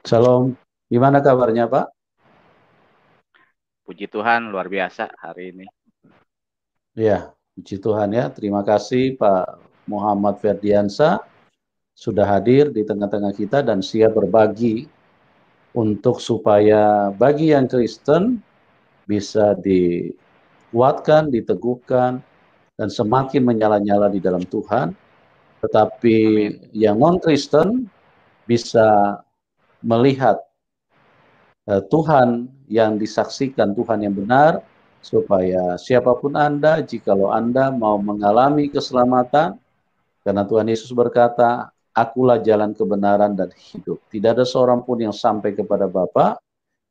Shalom, gimana kabarnya Pak? Puji Tuhan, luar biasa hari ini. Ya, puji Tuhan ya. Terima kasih Pak Muhammad Ferdiansa sudah hadir di tengah-tengah kita dan siap berbagi untuk supaya bagi yang Kristen bisa dikuatkan, diteguhkan, dan semakin menyala-nyala di dalam Tuhan. Tetapi Amin. yang non-Kristen bisa melihat Tuhan yang disaksikan, Tuhan yang benar, supaya siapapun Anda, jikalau Anda mau mengalami keselamatan, karena Tuhan Yesus berkata, akulah jalan kebenaran dan hidup. Tidak ada seorang pun yang sampai kepada Bapa,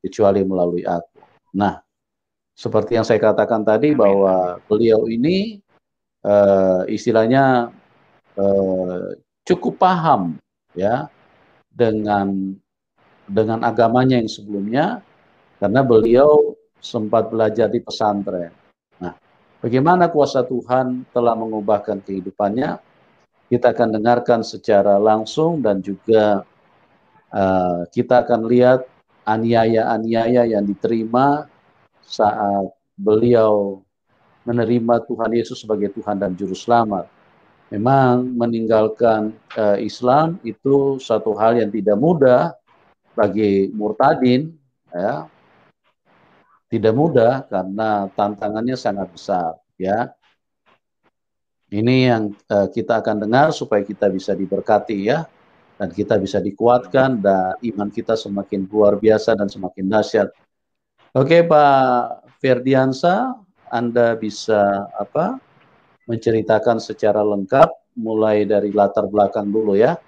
kecuali melalui aku. Nah, seperti yang saya katakan tadi, Amin. Amin. bahwa beliau ini istilahnya cukup paham ya dengan agamanya yang sebelumnya, karena beliau sempat belajar di pesantren. Nah, bagaimana kuasa Tuhan telah mengubahkan kehidupannya, kita akan dengarkan secara langsung dan juga kita akan lihat aniaya-aniaya yang diterima saat beliau menerima Tuhan Yesus sebagai Tuhan dan Juru Selamat. Memang meninggalkan Islam itu satu hal yang tidak mudah bagi murtadin, ya, tidak mudah karena tantangannya sangat besar, ya. Ini yang kita akan dengar supaya kita bisa diberkati, ya, dan kita bisa dikuatkan dan iman kita semakin luar biasa dan semakin dahsyat. Oke, Pak Ferdiansa, Anda bisa menceritakan secara lengkap mulai dari latar belakang dulu, ya.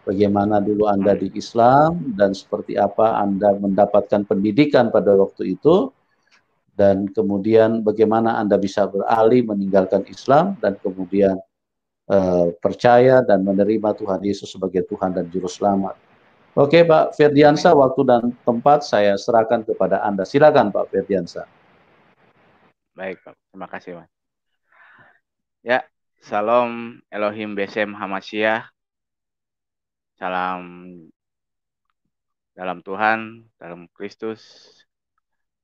Bagaimana dulu Anda di Islam dan seperti apa Anda mendapatkan pendidikan pada waktu itu, dan kemudian bagaimana Anda bisa beralih meninggalkan Islam dan kemudian percaya dan menerima Tuhan Yesus sebagai Tuhan dan Juru Selamat. Oke, Pak Ferdiansa, Amin. waktu dan tempat saya serahkan kepada Anda. Silakan, Pak Ferdiansa. Baik, Pak. Terima kasih, Mas. Ya, Salam Elohim Besem Hamasyiah. Salam dalam Tuhan, dalam Kristus.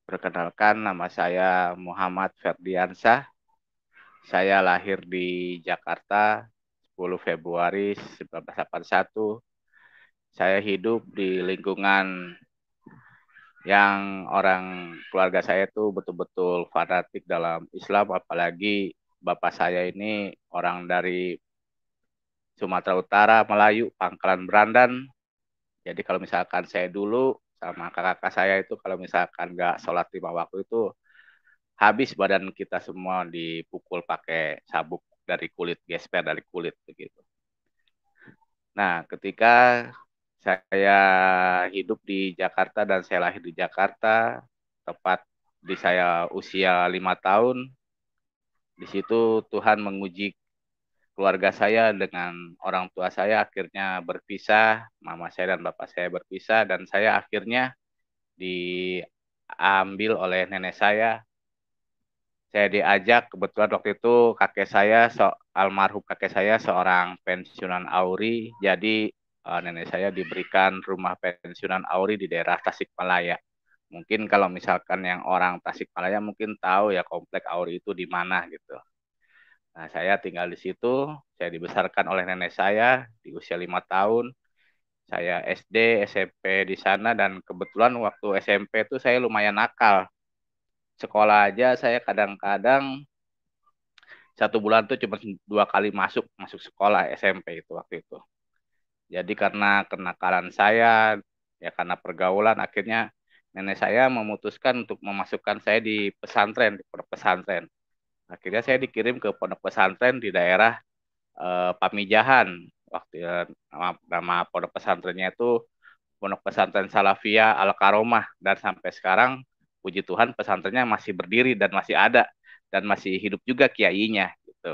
Perkenalkan, nama saya Muhammad Ferdiansa. Saya lahir di Jakarta 10 Februari 1981. Saya hidup di lingkungan yang orang keluarga saya itu betul-betul fanatik dalam Islam, apalagi bapak saya ini orang dari Sumatera Utara, Melayu, Pangkalan Berandan. Jadi kalau misalkan saya dulu sama kakak-kakak saya itu kalau misalkan nggak sholat 5 waktu itu habis badan kita semua dipukul pakai sabuk dari kulit, gesper dari kulit begitu. Nah, ketika saya hidup di Jakarta dan saya lahir di Jakarta, tepat di saya usia 5 tahun, di situ Tuhan menguji keluarga saya dengan orang tua saya akhirnya berpisah, mama saya dan bapak saya berpisah, dan saya akhirnya diambil oleh nenek saya. Saya diajak, kebetulan waktu itu kakek saya, almarhum kakek saya seorang pensiunan Auri, jadi nenek saya diberikan rumah pensiunan Auri di daerah Tasikmalaya. Mungkin kalau misalkan yang orang Tasikmalaya mungkin tahu ya komplek Auri itu di mana gitu. Nah, saya tinggal di situ, saya dibesarkan oleh nenek saya di usia 5 tahun. Saya SD, SMP di sana, dan kebetulan waktu SMP itu saya lumayan nakal. Sekolah aja saya kadang-kadang 1 bulan tuh cuma 2 kali masuk masuk sekolah SMP itu waktu itu. Jadi karena kenakalan saya, ya karena pergaulan, akhirnya nenek saya memutuskan untuk memasukkan saya di pesantren, di pondok pesantren. Akhirnya saya dikirim ke pondok pesantren di daerah Pamijahan. Waktu nama pondok pesantrennya itu Pondok Pesantren Salafiyah Al Karomah, dan sampai sekarang puji Tuhan pesantrennya masih berdiri dan masih ada dan masih hidup juga kiainya gitu.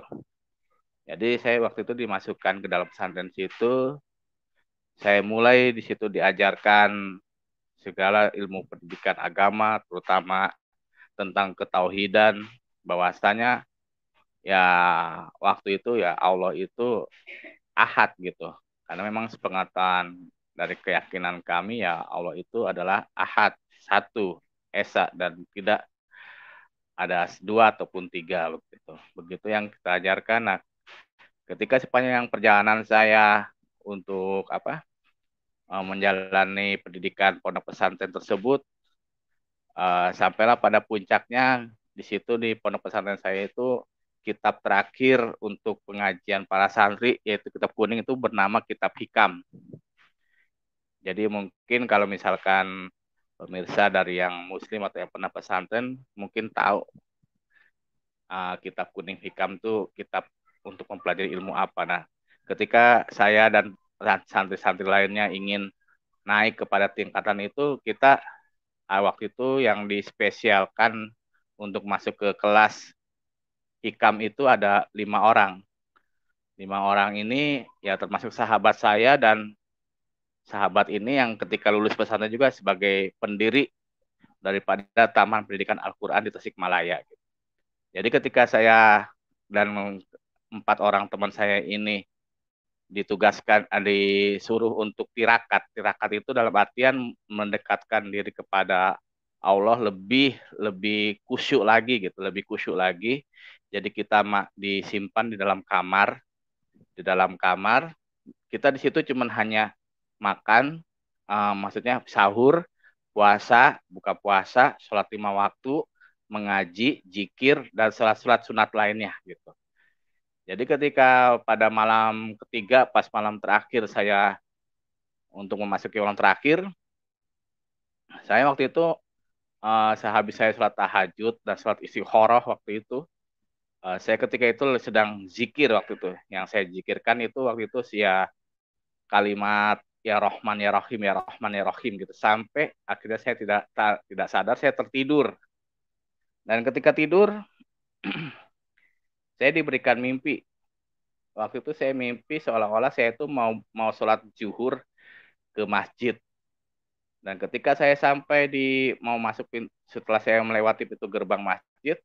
Jadi saya waktu itu dimasukkan ke dalam pesantren situ, saya mulai di situ diajarkan segala ilmu pendidikan agama, terutama tentang ketauhidan, bahwasanya ya waktu itu ya Allah itu ahad gitu. Karena memang sepengetahuan dari keyakinan kami ya Allah itu adalah Ahad, satu, Esa, dan tidak ada dua ataupun tiga begitu. Begitu yang kita ajarkan. Nah, ketika sepanjang perjalanan saya untuk menjalani pendidikan pondok pesantren tersebut, sampailah pada puncaknya di situ di pondok pesantren saya itu kitab terakhir untuk pengajian para santri yaitu kitab kuning itu bernama Kitab Hikam. Jadi mungkin kalau misalkan pemirsa dari yang muslim atau yang pernah pesantren mungkin tahu kitab kuning hikam itu kitab untuk mempelajari ilmu apa. Nah, ketika saya dan santri-santri lainnya ingin naik kepada tingkatan itu, kita waktu itu yang dispesialkan untuk masuk ke kelas hikam itu ada 5 orang. 5 orang ini ya termasuk sahabat saya, dan sahabat ini yang ketika lulus pesantren juga sebagai pendiri daripada Taman Pendidikan Al-Quran di Tasikmalaya. Jadi ketika saya dan 4 orang teman saya ini ditugaskan, disuruh untuk tirakat. Tirakat itu dalam artian mendekatkan diri kepada Allah lebih khusyuk lagi gitu, lebih khusyuk lagi. Jadi kita disimpan di dalam kamar, kita di situ cuman hanya makan, maksudnya sahur, puasa, buka puasa, sholat 5 waktu, mengaji, zikir, dan sholat-sholat sunat lainnya gitu. Jadi ketika pada malam ketiga, pas malam terakhir saya untuk memasuki malam terakhir, saya waktu itu sehabis saya sholat tahajud dan sholat istikharah waktu itu, saya ketika itu sedang zikir waktu itu. Yang saya zikirkan itu waktu itu kalimat ya Rahman ya Rahim ya Rahman ya Rahim gitu, sampai akhirnya saya tidak sadar saya tertidur. Dan ketika tidur saya diberikan mimpi. Waktu itu saya mimpi seolah-olah saya itu mau sholat zuhur ke masjid. Dan ketika saya sampai mau masuk setelah saya melewati pintu gerbang masjid,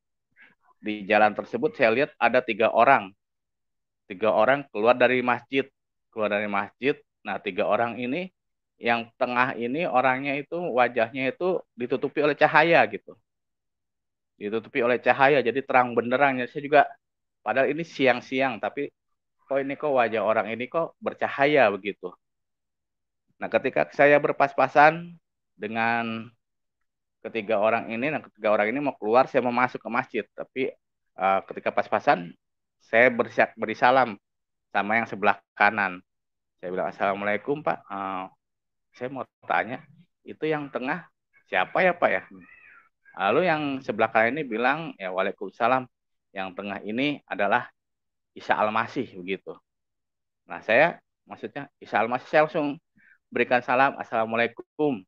di jalan tersebut saya lihat ada 3 orang. 3 orang keluar dari masjid. Nah, 3 orang ini yang tengah ini orangnya itu wajahnya itu ditutupi oleh cahaya gitu. Ditutupi oleh cahaya, jadi terang benderang. Saya juga, padahal ini siang-siang, tapi kok wajah orang ini kok bercahaya begitu. Nah, ketika saya berpas-pasan dengan ketiga orang ini mau keluar, saya mau masuk ke masjid, tapi ketika pas-pasan saya beri salam sama yang sebelah kanan. Saya bilang, Assalamualaikum Pak, saya mau tanya, itu yang tengah siapa ya Pak ya? Lalu yang sebelah kanan ini bilang, ya Waalaikumsalam, yang tengah ini adalah Isa Al-Masih begitu. Nah, maksudnya Isa Al-Masih, saya langsung berikan salam, Assalamualaikum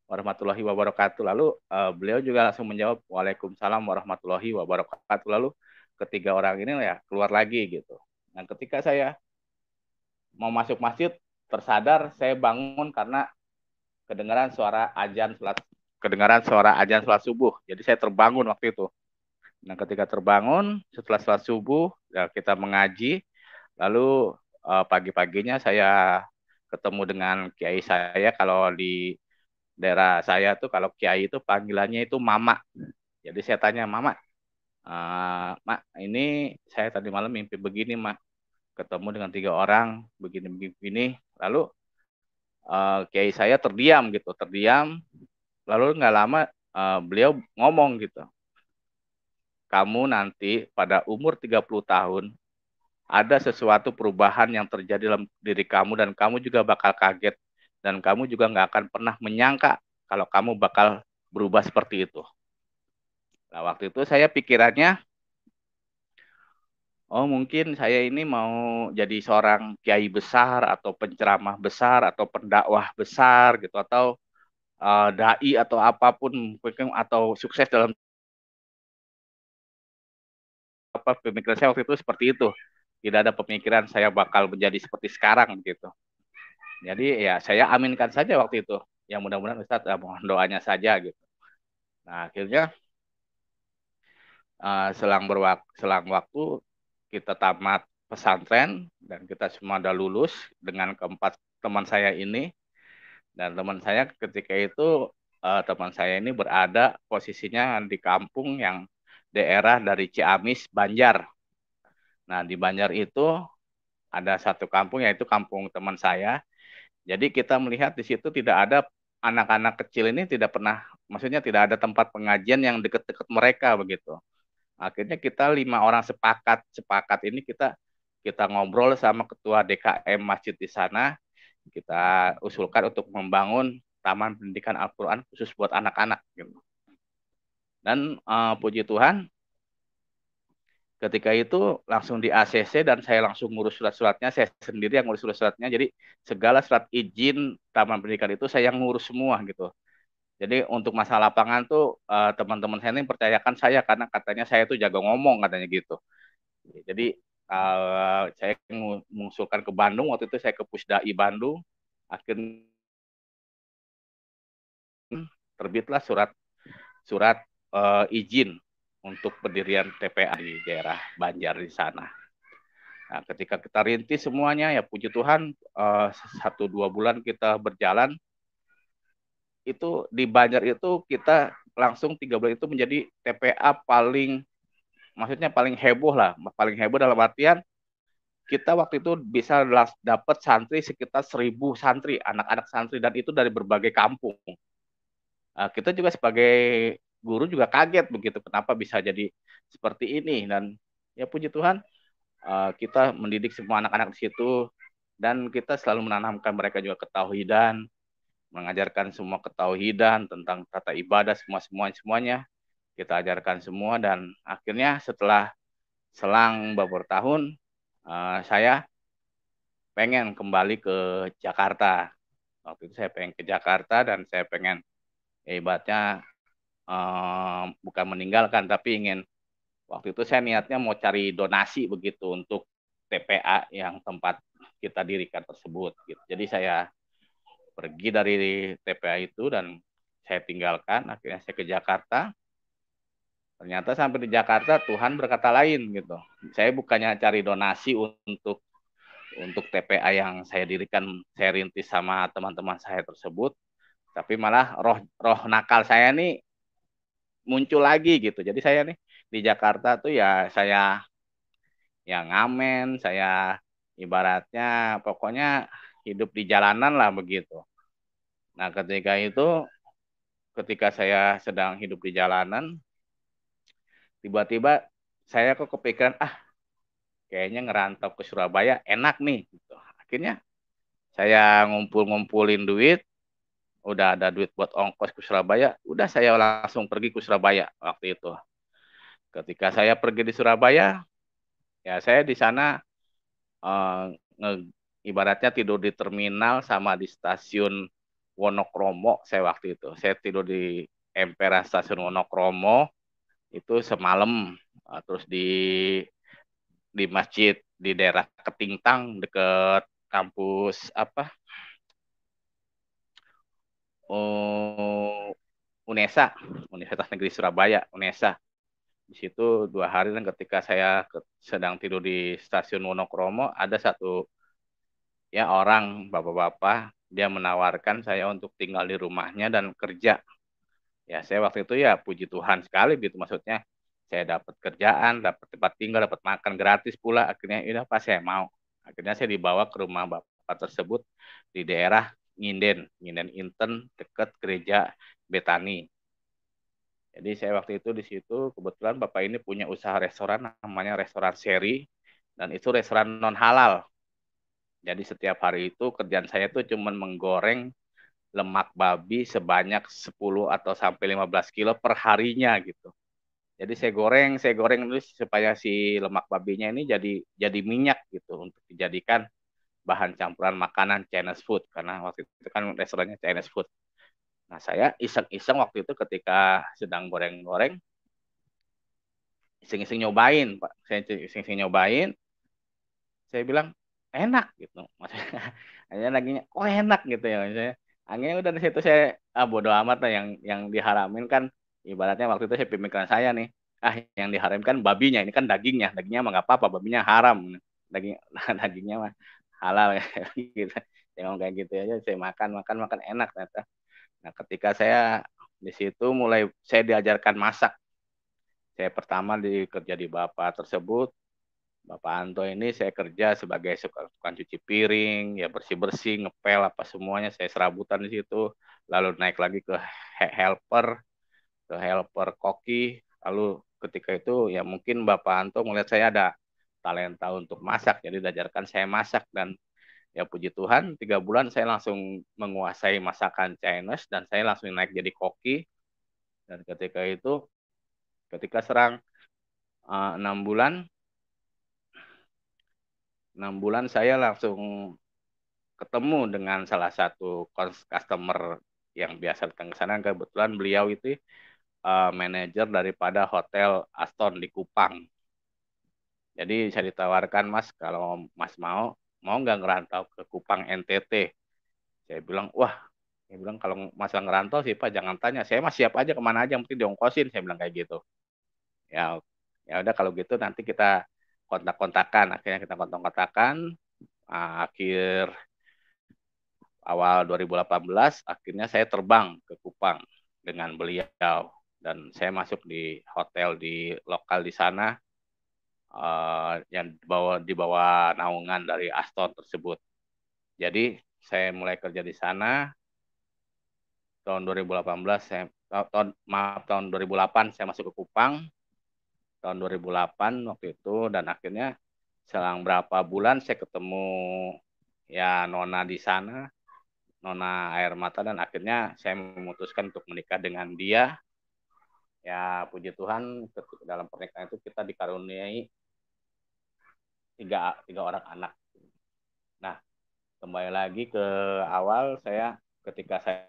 warahmatullahi wabarakatuh. Lalu beliau juga langsung menjawab, Waalaikumsalam warahmatullahi wabarakatuh. Lalu ketiga orang ini ya keluar lagi gitu. Dan ketika saya mau masuk masjid, tersadar saya bangun karena kedengaran suara ajan sholat subuh. Jadi saya terbangun waktu itu. Nah, ketika terbangun setelah sholat subuh, ya kita mengaji. Lalu pagi-paginya saya ketemu dengan kiai saya. Kalau di daerah saya tuh kalau kiai itu panggilannya itu mama. Jadi saya tanya, Mama, Mak, ini saya tadi malam mimpi begini, Mak. Ketemu dengan 3 orang, begini. Lalu kiai saya terdiam. Lalu nggak lama beliau ngomong gitu, kamu nanti pada umur 30 tahun ada sesuatu perubahan yang terjadi dalam diri kamu, dan kamu juga bakal kaget, dan kamu juga nggak akan pernah menyangka kalau kamu bakal berubah seperti itu. Nah, waktu itu saya pikirannya, oh mungkin saya ini mau jadi seorang kiai besar atau penceramah besar atau pendakwah besar gitu, atau dai atau apapun, atau sukses dalam pemikiran saya waktu itu seperti itu. Tidak ada pemikiran saya bakal menjadi seperti sekarang gitu. Jadi ya saya aminkan saja waktu itu. Ya mudah-mudahan Ustadz mohon doanya saja gitu. Nah, akhirnya selang waktu kita tamat pesantren dan kita semua udah lulus dengan teman saya ini. Dan teman saya ketika itu teman saya ini berada posisinya di kampung yang daerah dari Ciamis, Banjar. Nah, di Banjar itu ada satu kampung yaitu kampung teman saya. Jadi kita melihat di situ tidak ada anak-anak kecil ini tidak pernah, maksudnya tidak ada tempat pengajian yang dekat-dekat mereka begitu. Akhirnya kita 5 orang sepakat ini kita ngobrol sama ketua DKM masjid di sana, kita usulkan untuk membangun taman pendidikan Al-Quran khusus buat anak-anak. Gitu. Dan puji Tuhan, ketika itu langsung di ACC dan saya langsung ngurus surat-suratnya, saya sendiri yang ngurus surat-suratnya, jadi segala surat izin taman pendidikan itu saya yang ngurus semua gitu. Jadi untuk masalah lapangan tuh teman-teman saya ini percayakan saya karena katanya saya tuh jago ngomong katanya gitu. Jadi saya mengusulkan ke Bandung, waktu itu saya ke Pusdai Bandung, akhirnya terbitlah surat izin untuk pendirian TPA di daerah Banjar di sana. Nah, ketika kita rintis semuanya, ya puji Tuhan 1-2 bulan kita berjalan, itu di Banjar itu kita langsung 3 bulan itu menjadi TPA maksudnya paling heboh lah, paling heboh dalam artian kita waktu itu bisa dapat santri sekitar 1.000 santri, anak-anak santri, dan itu dari berbagai kampung. Kita juga sebagai guru juga kaget begitu kenapa bisa jadi seperti ini, dan ya puji Tuhan kita mendidik semua anak-anak di situ dan kita selalu menanamkan mereka juga ketauhidan, mengajarkan semua ketauhidan tentang tata ibadah semuanya kita ajarkan semua. Dan akhirnya setelah selang beberapa tahun saya pengen kembali ke Jakarta. Waktu itu saya pengen ke Jakarta dan saya pengen ibaratnya bukan meninggalkan tapi ingin, waktu itu saya niatnya mau cari donasi begitu untuk TPA yang tempat kita dirikan tersebut gitu. Jadi saya pergi dari TPA itu dan saya tinggalkan, akhirnya saya ke Jakarta. Ternyata sampai di Jakarta Tuhan berkata lain gitu. Saya bukannya cari donasi untuk TPA yang saya dirikan, saya rintis sama teman-teman saya tersebut, tapi malah roh nakal saya nih muncul lagi gitu. Jadi saya nih di Jakarta tuh ya saya yang ngamen, saya ibaratnya pokoknya hidup di jalanan lah begitu. Nah, ketika saya sedang hidup di jalanan, tiba-tiba saya kok kepikiran, kayaknya ngerantau ke Surabaya enak nih gitu. Akhirnya saya ngumpulin duit, udah ada duit buat ongkos ke Surabaya, udah saya langsung pergi ke Surabaya waktu itu. Ketika saya pergi di Surabaya, ya saya di sana ibaratnya tidur di terminal sama di stasiun Wonokromo. Saya waktu itu saya tidur di emperan stasiun Wonokromo itu semalam. Terus di masjid di daerah Ketingtang deket kampus apa UNESA, Universitas Negeri Surabaya, UNESA. Di situ 2 hari, dan ketika saya sedang tidur di stasiun Wonokromo, ada satu ya orang bapak-bapak, dia menawarkan saya untuk tinggal di rumahnya dan kerja. Ya saya waktu itu ya puji Tuhan sekali gitu, maksudnya saya dapat kerjaan, dapat tempat tinggal, dapat makan gratis pula. Akhirnya udah pas saya mau. Akhirnya saya dibawa ke rumah bapak tersebut di daerah Nginden Inten dekat gereja Betani. Jadi saya waktu itu di situ kebetulan bapak ini punya usaha restoran namanya restoran Seri, dan itu restoran non halal. Jadi setiap hari itu kerjaan saya tuh cuman menggoreng lemak babi sebanyak 10 atau sampai 15 kilo per harinya gitu. Jadi saya goreng dulu supaya si lemak babinya ini jadi minyak gitu untuk dijadikan bahan campuran makanan Chinese food, karena waktu itu kan restorannya Chinese food. Nah, saya iseng-iseng waktu itu ketika sedang goreng-goreng, iseng-iseng nyobain, Pak. Saya iseng-iseng nyobain, saya bilang enak gitu. Maksudnya hanya dagingnya kok enak gitu ya. Maksudnya akhirnya udah dari situ saya bodo amat lah, yang diharamin kan ibaratnya waktu itu saya pemikiran saya nih, yang diharamkan babinya, ini kan dagingnya mah nggak apa-apa, babinya haram, dagingnya mah halal gitu. Saya ngomong kayak gitu aja, saya makan makan makan enak ternyata. Nah, ketika saya di situ mulai saya diajarkan masak. Saya pertama kerja di bapak tersebut. Bapak Anto ini saya kerja sebagai tukang cuci piring, ya bersih-bersih, ngepel apa semuanya, saya serabutan di situ. Lalu naik lagi ke helper koki. Lalu ketika itu ya mungkin Bapak Anto melihat saya ada talenta untuk masak, jadi diajarkan saya masak. Dan ya puji Tuhan 3 bulan saya langsung menguasai masakan Chinese dan saya langsung naik jadi koki. Dan ketika serang 6 bulan 6 bulan saya langsung ketemu dengan salah satu customer yang biasa datang ke sana. Kebetulan beliau itu manajer daripada hotel Aston di Kupang. Jadi saya ditawarkan, Mas, kalau Mas mau nggak ngerantau ke Kupang NTT? Saya bilang, wah, saya bilang kalau masalah ngerantau sih Pak jangan tanya, saya mah siap aja kemana aja, yang penting diongkosin, saya bilang kayak gitu. Ya, ya udah kalau gitu nanti kita kontak-kontakan. Akhirnya kita kontak-kontakan. Akhir awal 2018 akhirnya saya terbang ke Kupang dengan beliau dan saya masuk di hotel di lokal di sana yang di bawah naungan dari Aston tersebut. Jadi saya mulai kerja di sana tahun 2018 tahun 2008 saya masuk ke Kupang tahun 2008 waktu itu. Dan akhirnya selang berapa bulan saya ketemu ya Nona di sana, Nona Air Mata, dan akhirnya saya memutuskan untuk menikah dengan dia. Ya puji Tuhan dalam pernikahan itu kita dikaruniai tiga orang anak. Nah, kembali lagi ke awal, ketika saya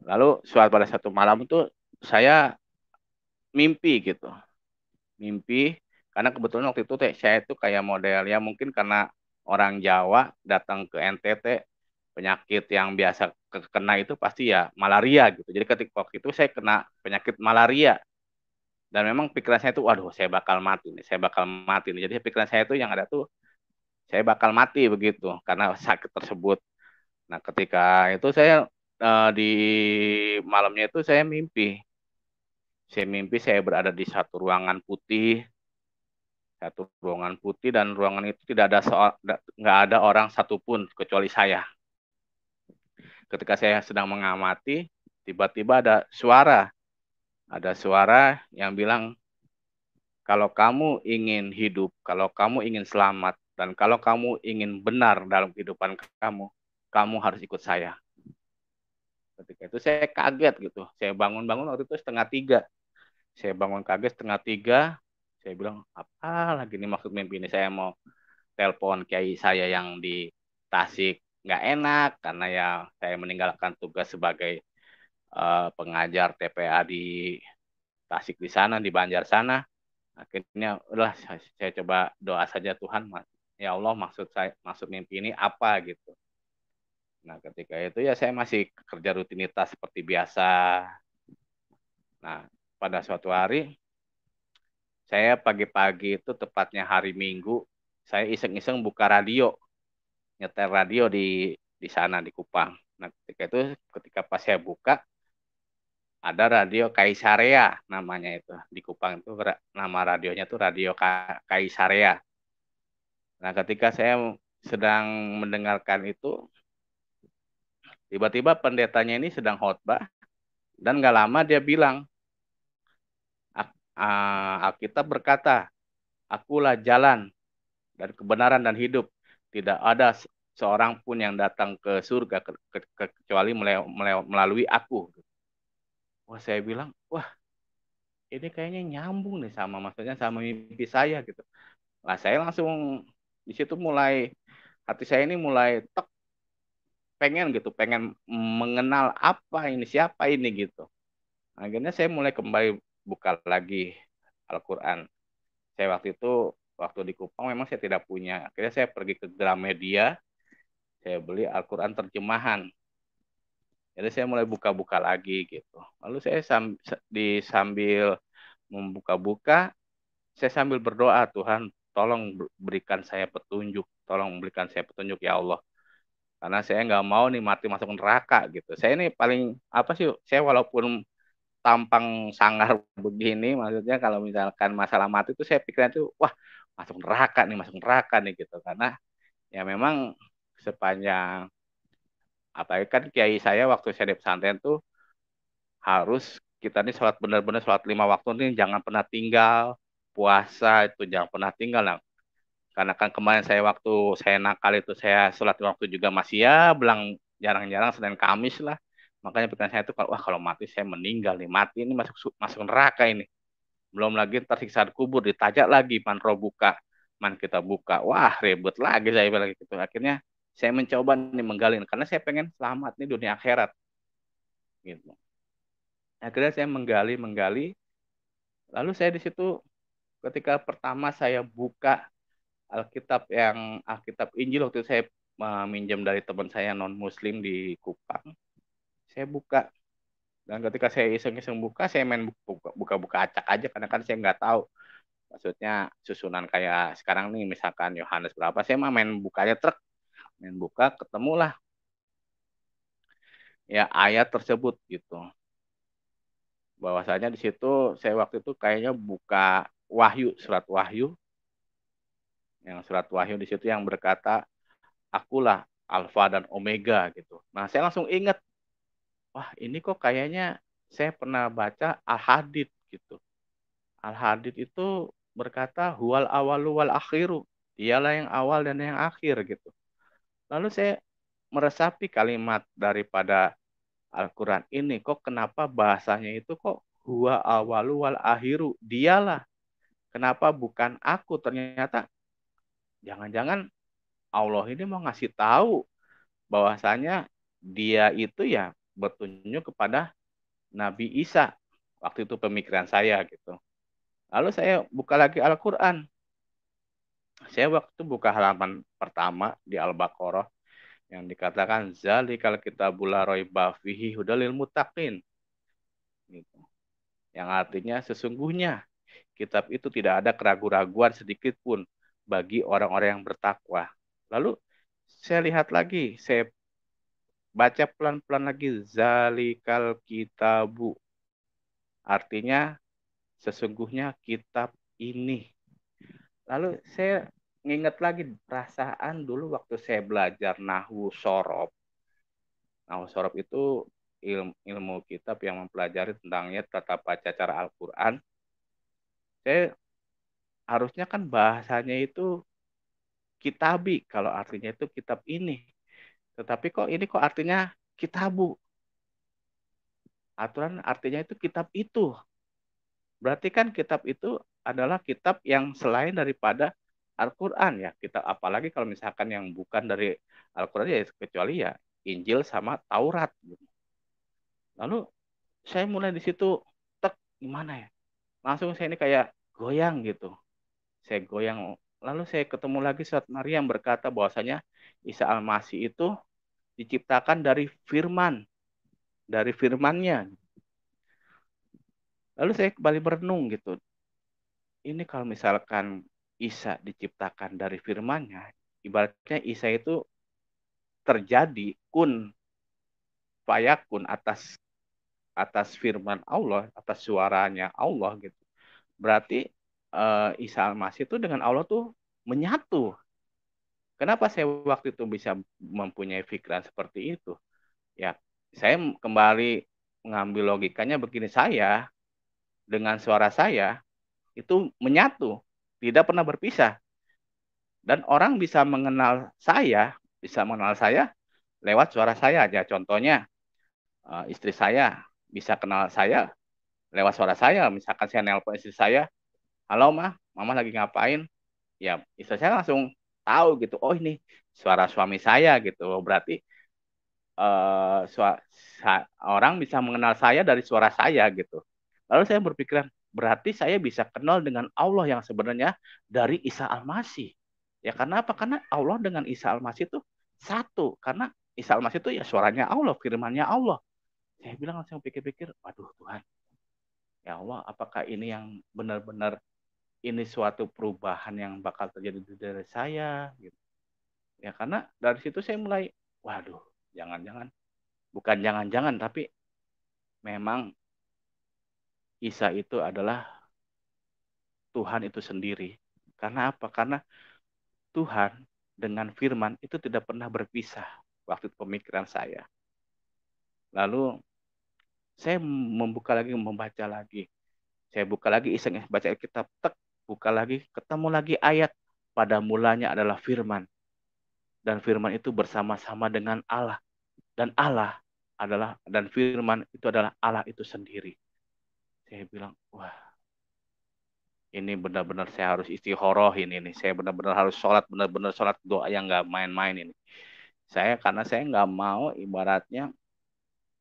lalu pada satu malam itu saya mimpi gitu, mimpi karena kebetulan waktu itu saya itu kayak model ya mungkin karena orang Jawa datang ke NTT, penyakit yang biasa kena itu pasti ya malaria gitu. Jadi ketika waktu itu saya kena penyakit malaria dan memang pikiran saya itu waduh saya bakal mati nih, saya bakal mati nih. Jadi pikiran saya itu yang ada tuh saya bakal mati begitu karena sakit tersebut. Nah, ketika itu saya di malamnya itu saya mimpi. Saya mimpi saya berada di satu ruangan putih dan ruangan itu tidak ada nggak ada orang satupun kecuali saya. Ketika saya sedang mengamati, tiba-tiba ada suara yang bilang, kalau kamu ingin hidup, kalau kamu ingin selamat, dan kalau kamu ingin benar dalam kehidupan kamu harus ikut saya. Ketika itu saya kaget gitu. Saya bangun-bangun waktu itu 2:30. Saya bangun kaget 2:30. Saya bilang, apa lagi nih maksud mimpi ini? Saya mau telepon kiai saya yang di Tasik. Nggak enak karena ya saya meninggalkan tugas sebagai pengajar TPA di Tasik di sana, di Banjar sana. Akhirnya udah saya coba doa saja, Tuhan, ya Allah maksud mimpi ini apa gitu. Nah, ketika itu ya saya masih kerja rutinitas seperti biasa. Nah, pada suatu hari saya pagi-pagi itu tepatnya hari Minggu, saya iseng-iseng buka radio, nyetel radio di sana di Kupang. Nah, ketika pas saya buka ada radio Kaisarea namanya itu di Kupang itu nama radionya tuh radio Kaisarea. Nah, ketika saya sedang mendengarkan itu, tiba-tiba pendetanya ini sedang khotbah dan nggak lama dia bilang, Alkitab berkata, akulah jalan dan kebenaran dan hidup. Tidak ada seorang pun yang datang ke surga kecuali melalui aku. Wah, saya bilang, wah ini kayaknya nyambung nih maksudnya sama mimpi saya gitu. Nah, saya langsung di situ hati saya ini mulai pengen mengenal siapa ini gitu. Akhirnya saya mulai kembali buka lagi Al-Quran. Saya waktu di Kupang memang saya tidak punya. Akhirnya saya pergi ke Gramedia, saya beli Al-Quran terjemahan. Jadi saya mulai buka-buka lagi gitu. Lalu saya sambil membuka-buka, saya sambil berdoa, Tuhan tolong berikan saya petunjuk, tolong berikan saya petunjuk ya Allah. Karena saya nggak mau nih mati masuk neraka gitu. Saya ini paling apa sih? Saya walaupun tampang sangar begini, maksudnya kalau misalkan masalah mati itu saya pikiran tuh, wah masuk neraka nih gitu. Karena ya memang sepanjang apa kan kiai saya waktu saya di pesantren tuh harus kita nih sholat benar-benar sholat 5 waktu nih jangan pernah tinggal, puasa itu jangan pernah tinggal. Nah, karena kan kemarin saya waktu saya nakal itu saya sholat waktu juga masih ya belang jarang-jarang Senin Kamis lah. Makanya pikiran saya itu kalau wah kalau mati saya meninggal nih, mati ini masuk masuk neraka ini. Belum lagi tersiksa di kubur, ditajak lagi man roh buka, man kita buka. Wah, ribet lagi saya bilang gitu. Akhirnya saya mencoba nih menggali karena saya pengen selamat nih dunia akhirat gitu. Akhirnya saya menggali, lalu saya di situ ketika pertama saya buka Alkitab Injil waktu itu saya meminjam dari teman saya non Muslim di Kupang. Saya buka dan ketika saya iseng-iseng buka, saya main buka-buka acak aja karena kan saya nggak tahu. Maksudnya susunan kayak sekarang nih misalkan Yohanes berapa, saya mah main bukanya main buka ketemulah ya ayat tersebut gitu. Bahwasanya di situ saya waktu itu kayaknya buka surat Wahyu, yang surat Wahyu di situ yang berkata akulah Alfa dan Omega gitu. Nah, saya langsung ingat, wah ini kok kayaknya saya pernah baca Al-Hadid gitu. Al-Hadid itu berkata huwal awalu wal akhiru. Dialah yang awal dan yang akhir gitu. Lalu saya meresapi kalimat daripada Al-Quran ini, kok kenapa bahasanya itu kok huwa awalu wal akhiru. Dialah. Kenapa bukan aku? Ternyata jangan-jangan Allah ini mau ngasih tahu bahwasanya dia itu ya bertunjuk kepada Nabi Isa. Waktu itu pemikiran saya gitu. Lalu saya buka lagi Al-Quran. Saya waktu buka halaman pertama di Al-Baqarah yang dikatakan zalikal kitabul la raiba fihi hudalil muttaqin. Gitu. Yang artinya sesungguhnya kitab itu tidak ada keraguan-raguan sedikit pun bagi orang-orang yang bertakwa. Lalu saya lihat lagi, saya baca pelan-pelan lagi zalikal kitabu. Artinya sesungguhnya kitab ini. Lalu saya nginget lagi perasaan dulu waktu saya belajar Nahwu Sorob. Nahwu Sorob itu ilmu kitab yang mempelajari tentangnya tata baca cara Al-Quran. Saya harusnya kan bahasanya itu kitabi, kalau artinya itu kitab ini. Tetapi kok artinya kitabu. Aturan artinya itu kitab itu. Berarti kan kitab itu adalah kitab yang selain daripada Al-Quran ya. Kitab apalagi kalau misalkan yang bukan dari Al-Quran ya kecuali ya Injil sama Taurat. Lalu saya mulai di situ gimana ya? Langsung saya ini kayak goyang gitu. Saya goyang. Lalu saya ketemu lagi surat Maryam berkata bahwasanya Isa Al-Masih itu diciptakan dari firman, dari firmannya. Lalu saya kembali berenung gitu. Ini kalau misalkan Isa diciptakan dari firmannya, ibaratnya Isa itu terjadi fayakun atas firman Allah, atas suaranya Allah gitu. Berarti Isa Al-Masih itu dengan Allah tuh menyatu. Kenapa saya waktu itu bisa mempunyai pikiran seperti itu? Ya, saya kembali mengambil logikanya begini, saya dengan suara saya itu menyatu, tidak pernah berpisah. Dan orang bisa mengenal saya lewat suara saya aja. Contohnya, istri saya bisa kenal saya lewat suara saya. Misalkan saya nelpon istri saya, halo mah, mama lagi ngapain? Ya, istri saya langsung tahu gitu, oh ini suara suami saya gitu. Berarti uh, orang bisa mengenal saya dari suara saya gitu. Lalu saya berpikiran, berarti saya bisa kenal dengan Allah yang sebenarnya dari Isa Al-Masih. Ya karena apa? Karena Allah dengan Isa Al-Masih itu satu. Karena Isa Al-Masih itu ya suaranya Allah, firmannya Allah. Saya bilang langsung pikir-pikir, waduh Tuhan, ya Allah, apakah ini yang benar-benar ini suatu perubahan yang bakal terjadi di diri saya gitu. Ya karena dari situ saya mulai, waduh, jangan-jangan, bukan jangan-jangan, tapi memang Isa itu adalah Tuhan itu sendiri. Karena apa? Karena Tuhan dengan firman itu tidak pernah berpisah waktu pemikiran saya. Lalu saya membuka lagi, membaca lagi. Saya buka lagi, iseng baca kitab, tek, buka lagi, ketemu lagi ayat. Pada mulanya adalah firman. Dan firman itu bersama-sama dengan Allah. Dan Allah adalah, dan firman itu adalah Allah itu sendiri. Saya bilang, wah, ini benar-benar saya harus istikharah ini. Saya benar-benar harus sholat, benar-benar sholat doa yang nggak main-main ini. Karena saya nggak mau ibaratnya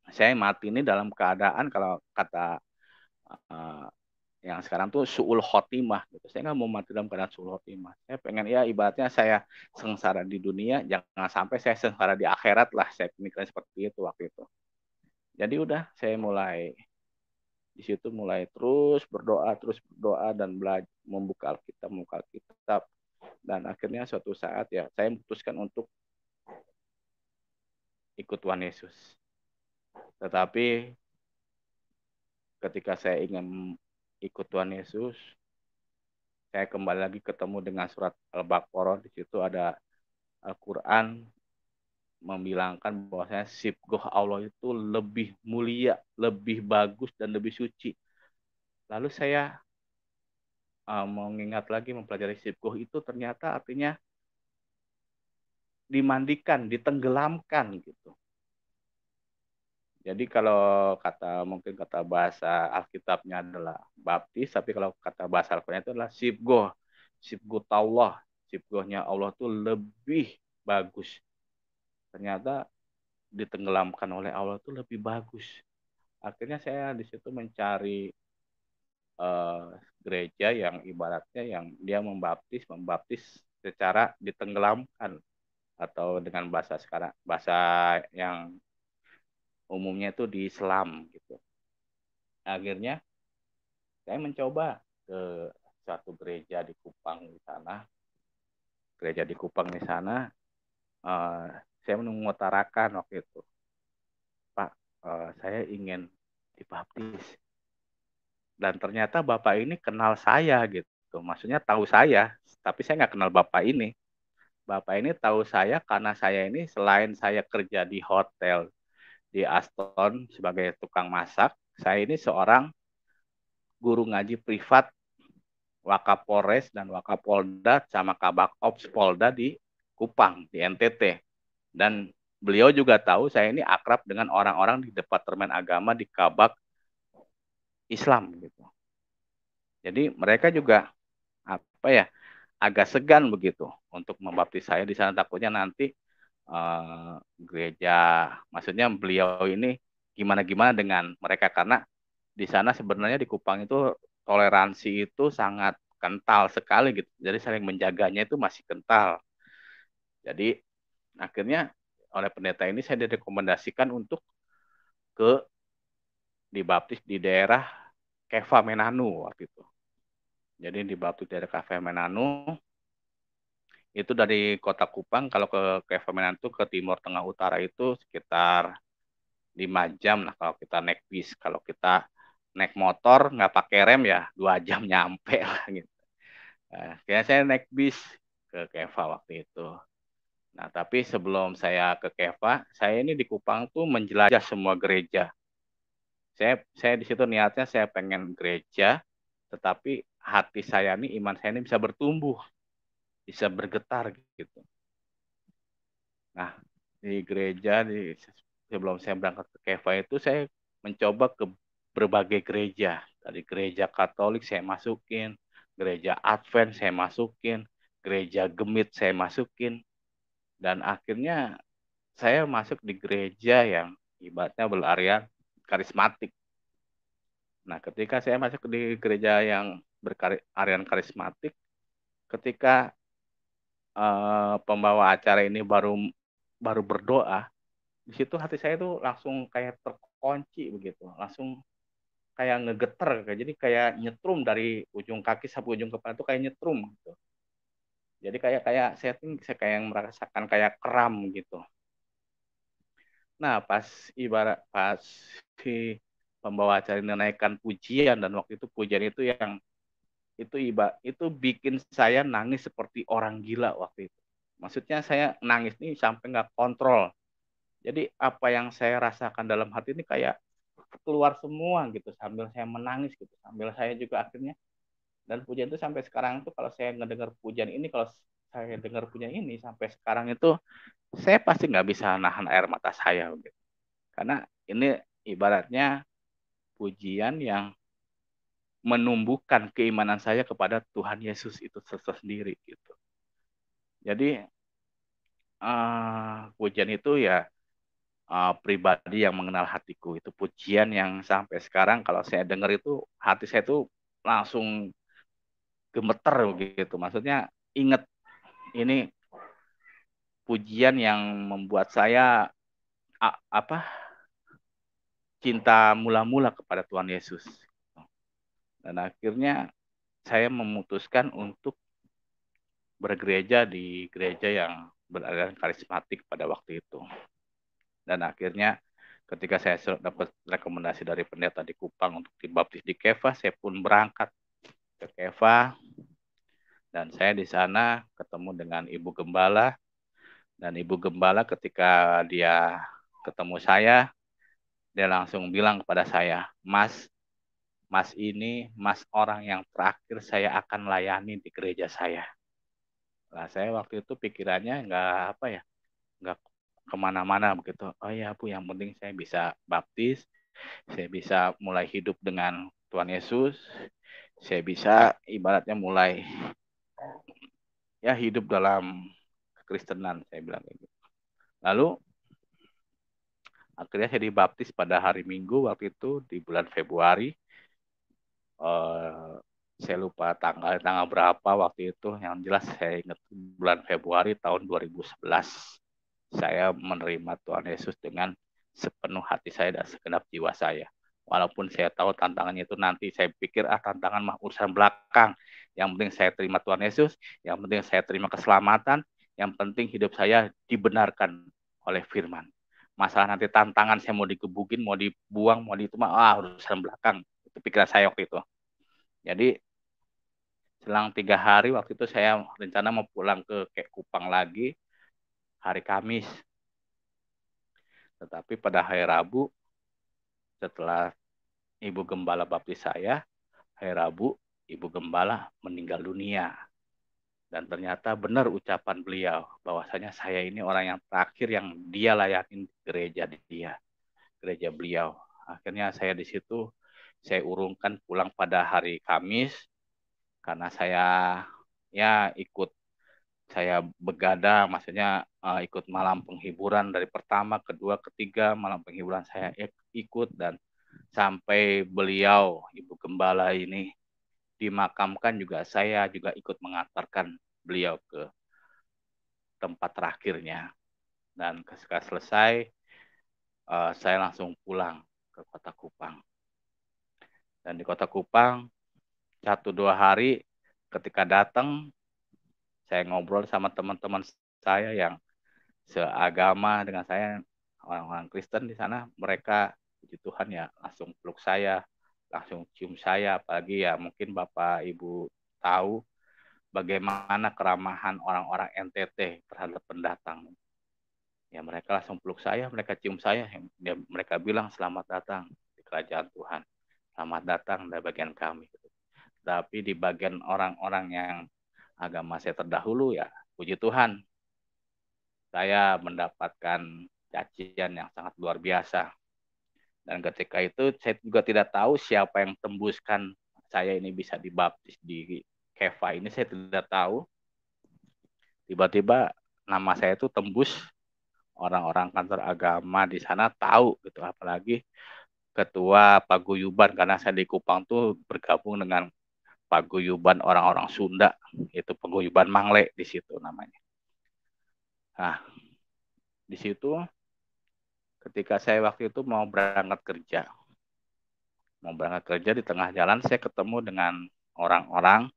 saya mati ini dalam keadaan kalau kata uh, yang sekarang tuh suul khotimah gitu. Saya nggak mau mati dalam keadaan suul khotimah. Saya pengen ya ibaratnya saya sengsara di dunia, jangan sampai saya sengsara di akhirat lah. Saya pemikiran seperti itu waktu itu. Jadi udah saya mulai di situ mulai terus berdoa dan belajar membuka Alkitab dan akhirnya suatu saat ya saya memutuskan untuk ikut Tuhan Yesus. Tetapi ketika saya ingin ikut Tuhan Yesus, saya kembali lagi ketemu dengan surat Al-Baqarah. Di situ ada Al-Quran membilangkan bahwasanya sibgoh Allah itu lebih mulia, lebih bagus, dan lebih suci. Lalu saya mengingat lagi mempelajari sibgoh itu ternyata artinya dimandikan, ditenggelamkan gitu. Jadi kalau mungkin kata bahasa Alkitabnya adalah baptis, tapi kalau kata bahasa Al-Qur'an itu adalah sibgoh. Sibgotullah, sibgohnya Allah tuh lebih bagus. Ternyata ditenggelamkan oleh Allah tuh lebih bagus. Akhirnya saya di situ mencari gereja yang ibaratnya yang dia membaptis secara ditenggelamkan atau dengan bahasa sekarang bahasa yang umumnya itu di Islam gitu. Akhirnya saya mencoba ke suatu gereja di Kupang di sana. Gereja di Kupang di sana, uh, saya mengutarakan waktu itu, Pak, saya ingin dibaptis. Dan ternyata Bapak ini kenal saya gitu. Maksudnya tahu saya, tapi saya nggak kenal Bapak ini. Bapak ini tahu saya karena saya ini selain saya kerja di hotel di Aston sebagai tukang masak, saya ini seorang guru ngaji privat Wakapolres dan Wakapolda sama Kabak Ops Polda di Kupang, di NTT. Dan beliau juga tahu saya ini akrab dengan orang-orang di Departemen Agama di Kabak Islam gitu. Jadi mereka juga apa ya agak segan begitu untuk membaptis saya di sana, takutnya nanti gereja, maksudnya beliau ini gimana-gimana dengan mereka karena di sana sebenarnya di Kupang itu toleransi itu sangat kental sekali gitu. Jadi saling menjaganya itu masih kental. Jadi akhirnya oleh pendeta ini saya direkomendasikan untuk ke dibaptis di daerah Keva Menanu waktu itu. Jadi dibaptis di daerah Keva Menanu itu dari kota Kupang kalau ke Keva Menanu itu ke timur tengah utara itu sekitar 5 jam lah kalau kita naik bis. Kalau kita naik motor nggak pakai rem ya 2 jam nyampe lah gitu. Nah, kayaknya saya naik bis ke Keva waktu itu. Nah, tapi sebelum saya ke Keva, saya ini di Kupang tuh menjelajah semua gereja. Saya di situ niatnya saya pengen gereja, tetapi hati saya nih, iman saya ini bisa bertumbuh, bisa bergetar gitu. Nah, di gereja sebelum saya berangkat ke Keva itu saya mencoba ke berbagai gereja. Dari gereja Katolik saya masukin, gereja Advent saya masukin, gereja Gemit saya masukin, dan akhirnya saya masuk di gereja yang ibaratnya berarian karismatik. Nah, ketika saya masuk di gereja yang berarian karismatik, ketika pembawa acara ini baru berdoa, di situ hati saya tuh langsung kayak terkunci begitu, langsung kayak ngegeter, jadi kayak nyetrum dari ujung kaki sampai ujung kepala tuh kayak nyetrum gitu. Jadi kayak saya kayak merasakan kayak kram gitu. Nah, pas si pembawa acara menaikkan pujian, dan waktu itu pujian itu yang itu bikin saya nangis seperti orang gila waktu itu. Maksudnya saya nangis nih sampai nggak kontrol. Jadi apa yang saya rasakan dalam hati ini kayak keluar semua gitu sambil saya menangis gitu. Sambil saya juga akhirnya, dan pujian itu sampai sekarang itu kalau saya ngedengar pujian ini, kalau saya dengar pujian ini sampai sekarang itu saya pasti nggak bisa nahan air mata saya gitu. Karena ini ibaratnya pujian yang menumbuhkan keimanan saya kepada Tuhan Yesus itu sendiri gitu. Jadi pujian itu ya pribadi yang mengenal hatiku, itu pujian yang sampai sekarang kalau saya dengar itu hati saya itu langsung gemeter gitu. Maksudnya ingat ini pujian yang membuat saya apa cinta mula-mula kepada Tuhan Yesus. Dan akhirnya saya memutuskan untuk bergereja di gereja yang beraliran karismatik pada waktu itu. Dan akhirnya ketika saya dapat rekomendasi dari pendeta di Kupang untuk dibaptis di Keva, saya pun berangkat ke Keva, dan saya di sana ketemu dengan Ibu Gembala. Dan Ibu Gembala ketika dia ketemu saya, dia langsung bilang kepada saya, Mas ini Mas orang yang terakhir saya akan layani di gereja saya. Nah, saya waktu itu pikirannya nggak kemana-mana begitu. Oh ya Bu, yang penting saya bisa baptis, saya bisa mulai hidup dengan Tuhan Yesus, saya bisa ibaratnya mulai ya hidup dalam kekristenan, saya bilang gitu. Lalu akhirnya saya dibaptis pada hari Minggu waktu itu di bulan Februari. Saya lupa tanggal berapa waktu itu, yang jelas saya ingat bulan Februari tahun 2011 saya menerima Tuhan Yesus dengan sepenuh hati saya dan segenap jiwa saya. Walaupun saya tahu tantangannya itu nanti, saya pikir tantangan mah urusan belakang. Yang penting saya terima Tuhan Yesus, yang penting saya terima keselamatan, yang penting hidup saya dibenarkan oleh firman. Masalah nanti tantangan saya mau digebukin, mau dibuang, mau itu mah urusan belakang. Itu pikiran saya waktu itu. Jadi selang 3 hari waktu itu saya rencana mau pulang ke Kupang lagi hari Kamis. Tetapi pada hari Rabu, setelah Ibu Gembala baptis saya, hari Rabu Ibu Gembala meninggal dunia. Dan ternyata benar ucapan beliau, bahwasanya saya ini orang yang terakhir yang dia layakin gereja gereja beliau. Akhirnya saya di situ, saya urungkan pulang pada hari Kamis, karena saya begadang, maksudnya ikut malam penghiburan dari pertama, kedua, ketiga malam penghiburan saya ikut, dan sampai beliau Ibu Gembala ini dimakamkan juga saya juga ikut mengantarkan beliau ke tempat terakhirnya. Dan ketika selesai saya langsung pulang ke Kota Kupang. Dan di Kota Kupang 1-2 hari ketika datang, saya ngobrol sama teman-teman saya yang seagama dengan saya, orang-orang Kristen di sana. Mereka puji Tuhan ya langsung peluk saya, langsung cium saya. Apalagi ya mungkin Bapak Ibu tahu bagaimana keramahan orang-orang NTT terhadap pendatang. Ya mereka langsung peluk saya, mereka cium saya, mereka bilang selamat datang di kerajaan Tuhan, selamat datang dari bagian kami. Tapi di bagian orang-orang yang agama saya terdahulu, ya puji Tuhan, saya mendapatkan cacian yang sangat luar biasa. Dan ketika itu saya juga tidak tahu siapa yang tembuskan saya ini bisa dibaptis di Keva ini, saya tidak tahu. Tiba-tiba nama saya itu tembus, orang-orang kantor agama di sana tahu gitu, apalagi ketua paguyuban, karena saya di Kupang tuh bergabung dengan paguyuban orang-orang Sunda, itu paguyuban Mangle di situ namanya. Nah, di situ ketika saya waktu itu mau berangkat kerja, mau berangkat kerja, di tengah jalan saya ketemu dengan orang-orang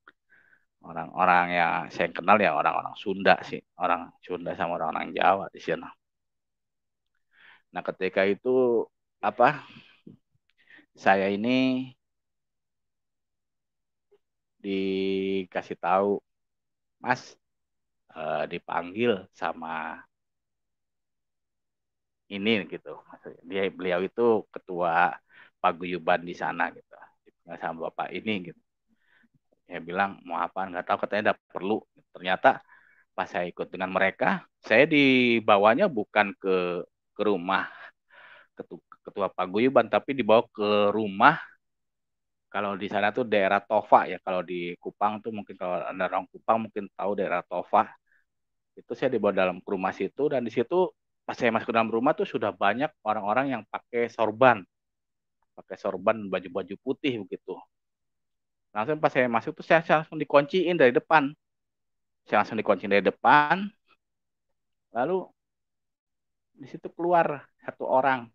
yang saya kenal, ya orang-orang Sunda sih, orang Sunda sama orang-orang Jawa di sana. Nah, ketika itu apa? Saya ini dikasih tahu, Mas, dipanggil sama ini gitu. Beliau itu ketua paguyuban di sana gitu. Dipanggil sama bapak ini gitu. Saya bilang mau apa, nggak tahu, katanya ada perlu. Ternyata pas saya ikut dengan mereka, saya dibawanya bukan ke rumah ketua paguyuban, tapi dibawa ke rumah. Kalau di sana tuh daerah Tofa ya, kalau di Kupang tuh mungkin, kalau ada orang Kupang mungkin tahu daerah Tofa. Itu saya dibawa dalam ke rumah situ, dan di situ pas saya masuk ke dalam rumah tuh sudah banyak orang-orang yang pakai sorban baju-baju putih begitu. Langsung pas saya masuk tuh saya langsung dikunciin dari depan. Saya langsung dikunciin dari depan, lalu di situ keluar satu orang.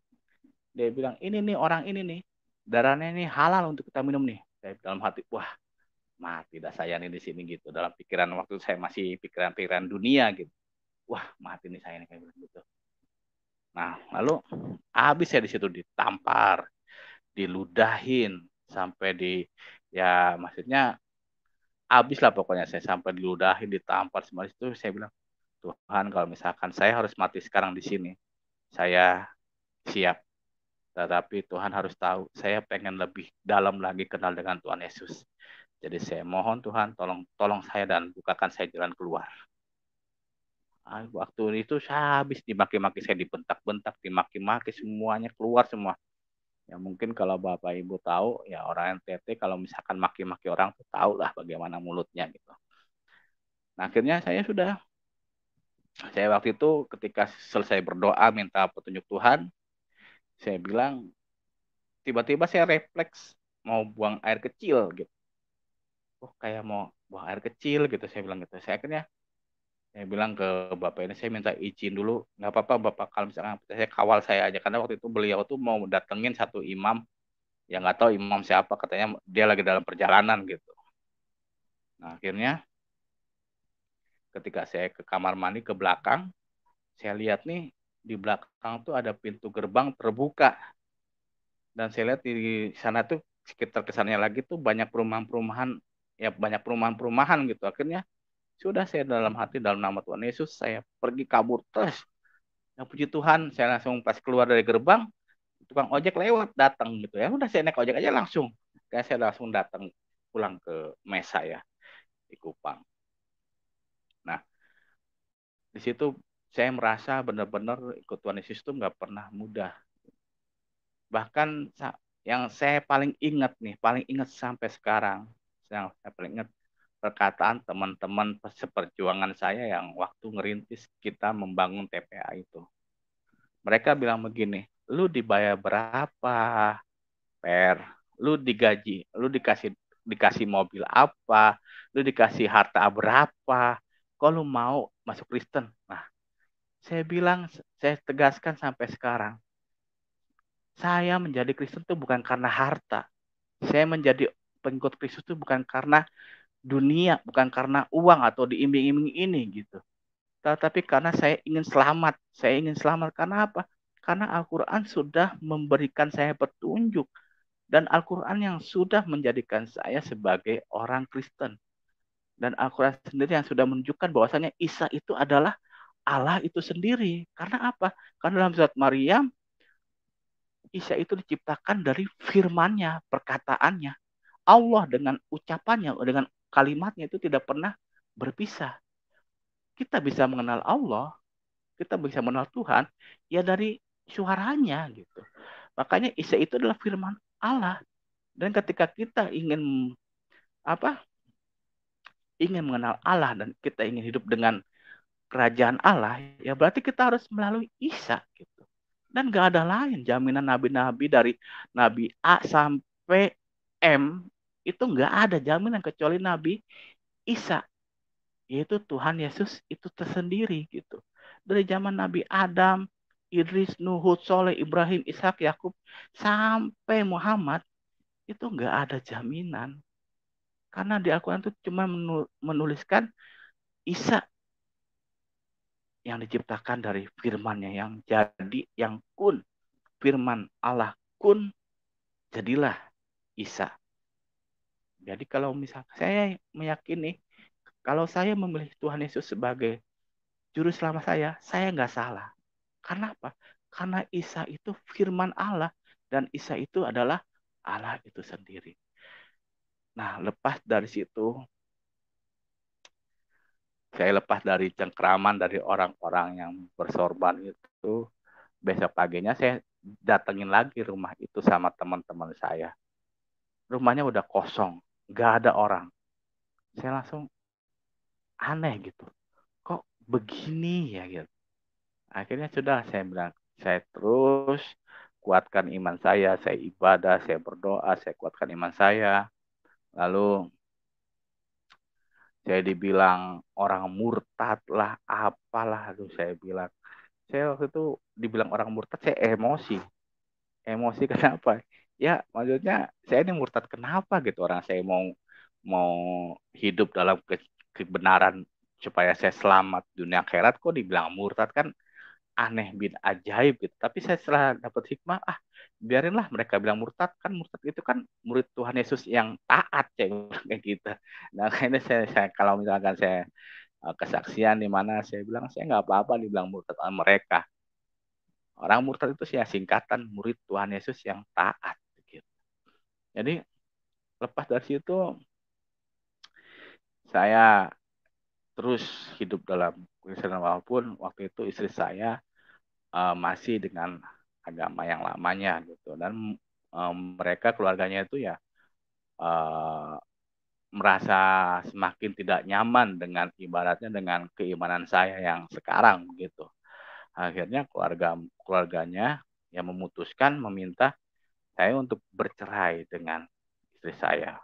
Dia bilang, ini nih orang ini nih, darahnya ini halal untuk kita minum nih. Saya dalam hati, wah mati dah saya nih di sini gitu. Dalam pikiran waktu saya masih pikiran-pikiran dunia gitu. Wah mati nih saya nih kayak gitu. Nah lalu habis saya di situ ditampar, diludahin sampai ya maksudnya habis lah pokoknya, saya sampai diludahin, ditampar semua itu. Saya bilang, Tuhan kalau misalkan saya harus mati sekarang di sini, saya siap. Tetapi Tuhan harus tahu, saya pengen lebih dalam lagi kenal dengan Tuhan Yesus. Jadi saya mohon Tuhan, tolong saya dan bukakan saya jalan keluar. Waktu itu saya habis dimaki-maki, saya dibentak-bentak, dimaki-maki, semuanya keluar semua. Ya mungkin kalau Bapak Ibu tahu, ya orang NTT kalau misalkan maki-maki orang tuh tahu lah bagaimana mulutnya gitu. Nah akhirnya saya waktu itu ketika selesai berdoa minta petunjuk Tuhan, saya bilang, tiba-tiba saya refleks mau buang air kecil gitu. Oh kayak mau buang air kecil gitu, saya bilang gitu. Saya bilang ke Bapak ini, saya minta izin dulu, nggak apa-apa Bapak, kalau misalkan saya kawal saya aja, karena waktu itu beliau tuh mau datengin satu imam, yang nggak tahu imam siapa, katanya dia lagi dalam perjalanan gitu. Nah akhirnya ketika saya ke kamar mandi ke belakang, saya lihat nih di belakang tuh ada pintu gerbang terbuka, dan saya lihat di sana tuh sekitar kesannya lagi tuh banyak perumahan-perumahan, ya banyak perumahan-perumahan gitu. Akhirnya sudah saya dalam hati, dalam nama Tuhan Yesus saya pergi kabur terus. Ya puji Tuhan, saya langsung pas keluar dari gerbang, tukang ojek lewat datang gitu ya. Udah saya naik ojek aja langsung. Kayak saya langsung datang pulang ke mes saya di Kupang. Nah, di situ saya merasa benar-benar ikut Tuhan Yesus itu nggak pernah mudah. Bahkan yang saya paling ingat sampai sekarang, yang saya paling ingat perkataan teman-teman seperjuangan saya yang waktu ngerintis kita membangun TPA itu. Mereka bilang begini, lu dibayar berapa, Per? Lu digaji, lu dikasih mobil apa, lu dikasih harta berapa, kok lu mau masuk Kristen? Nah, saya bilang, saya tegaskan sampai sekarang, saya menjadi Kristen itu bukan karena harta. Saya menjadi pengikut Kristus itu bukan karena dunia, bukan karena uang atau diiming-iming ini gitu. Tetapi karena saya ingin selamat. Saya ingin selamat karena apa? Karena Al-Quran sudah memberikan saya petunjuk. Dan Al-Quran yang sudah menjadikan saya sebagai orang Kristen. Dan Al-Quran sendiri yang sudah menunjukkan bahwasanya Isa itu adalah Allah itu sendiri. Karena apa? Karena dalam surat Maryam, Isa itu diciptakan dari firman-Nya, perkataannya. Allah dengan ucapannya, dengan kalimatnya itu tidak pernah berpisah. Kita bisa mengenal Allah, kita bisa mengenal Tuhan, ya dari suaranya gitu. Makanya Isa itu adalah firman Allah. Dan ketika kita apa ingin mengenal Allah dan kita ingin hidup dengan kerajaan Allah, ya berarti kita harus melalui Isa gitu. Dan gak ada lain jaminan nabi-nabi dari Nabi A sampai M itu gak ada jaminan kecuali Nabi Isa, yaitu Tuhan Yesus itu tersendiri gitu. Dari zaman Nabi Adam, Idris, Nuh, Soleh, Ibrahim, Ishak, Yakub sampai Muhammad, itu nggak ada jaminan. Karena di Al-Quran itu cuma menuliskan Isa yang diciptakan dari firman-Nya yang jadi, yang kun. Firman Allah kun, jadilah Isa. Jadi kalau misalnya saya meyakini, kalau saya memilih Tuhan Yesus sebagai juru selamat saya nggak salah. Karena apa? Karena Isa itu firman Allah, dan Isa itu adalah Allah itu sendiri. Nah, lepas dari situ, saya lepas dari cengkraman dari orang-orang yang bersorban itu. Besok paginya saya datengin lagi rumah itu sama teman-teman saya. Rumahnya udah kosong, nggak ada orang. Saya langsung aneh gitu. Kok begini ya gitu. Akhirnya sudah saya bilang, saya terus kuatkan iman saya ibadah, saya berdoa, saya kuatkan iman saya. Lalu saya dibilang orang murtad lah, apalah, aduh saya bilang. Saya waktu itu dibilang orang murtad, saya emosi. Emosi kenapa? Ya, maksudnya saya ini murtad kenapa gitu, orang saya mau mau hidup dalam kebenaran supaya saya selamat dunia akhirat, kok dibilang murtad, kan aneh bin ajaib gitu. Tapi saya setelah dapat hikmah, biarinlah mereka bilang murtad, kan murtad itu kan murid Tuhan Yesus yang taat, kayak gitu. Nah, kayaknya saya kalau misalkan saya kesaksian di mana saya bilang saya nggak apa-apa dibilang murtad oleh mereka. Orang murtad itu sih singkatan murid Tuhan Yesus yang taat gitu. Jadi lepas dari situ saya terus hidup dalam Kristen, walaupun waktu itu istri saya masih dengan agama yang lamanya gitu, dan mereka keluarganya itu ya uh, merasa semakin tidak nyaman dengan ibaratnya dengan keimanan saya yang sekarang gitu. Akhirnya keluarganya yang memutuskan meminta saya untuk bercerai dengan istri saya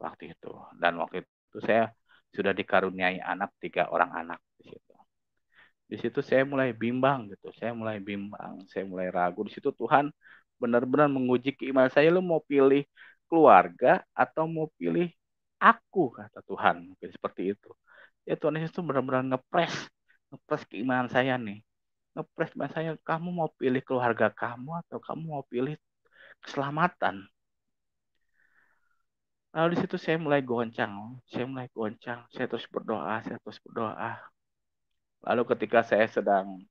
waktu itu. Dan waktu itu saya sudah dikaruniai anak, 3 orang anak di situ. Di situ saya mulai bimbang gitu, saya mulai ragu. Di situ Tuhan benar-benar menguji keimanan saya. Lu mau pilih keluarga atau mau pilih aku, kata Tuhan, mungkin seperti itu. Ya, Tuhan Yesus itu benar-benar ngepres keimanan saya nih, ngepres keimanan saya. Kamu mau pilih keluarga kamu atau kamu mau pilih keselamatan? Lalu di situ saya mulai goncang, saya terus berdoa. Lalu ketika saya sedang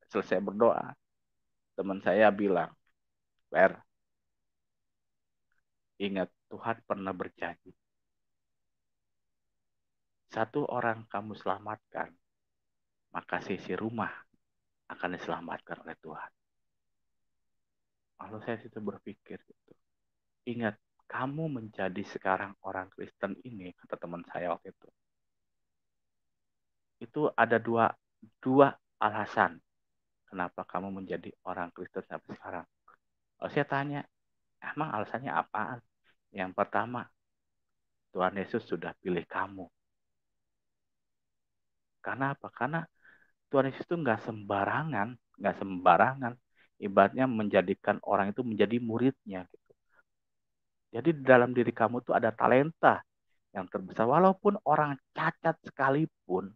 selesai berdoa, teman saya bilang, "Per, ingat Tuhan pernah berjanji, satu orang kamu selamatkan, maka sisi rumah akan diselamatkan oleh Tuhan." Lalu saya situ berpikir gitu, ingat, kamu menjadi sekarang orang Kristen ini, kata teman saya waktu itu ada dua alasan kenapa kamu menjadi orang Kristen sampai sekarang. Lalu saya tanya, emang alasannya apaan? Yang pertama, Tuhan Yesus sudah pilih kamu. Karena apa? Karena Tuhan Yesus itu nggak sembarangan. Ibaratnya menjadikan orang itu menjadi muridnya. Gitu. Jadi di dalam diri kamu tuh ada talenta yang terbesar. Walaupun orang cacat sekalipun,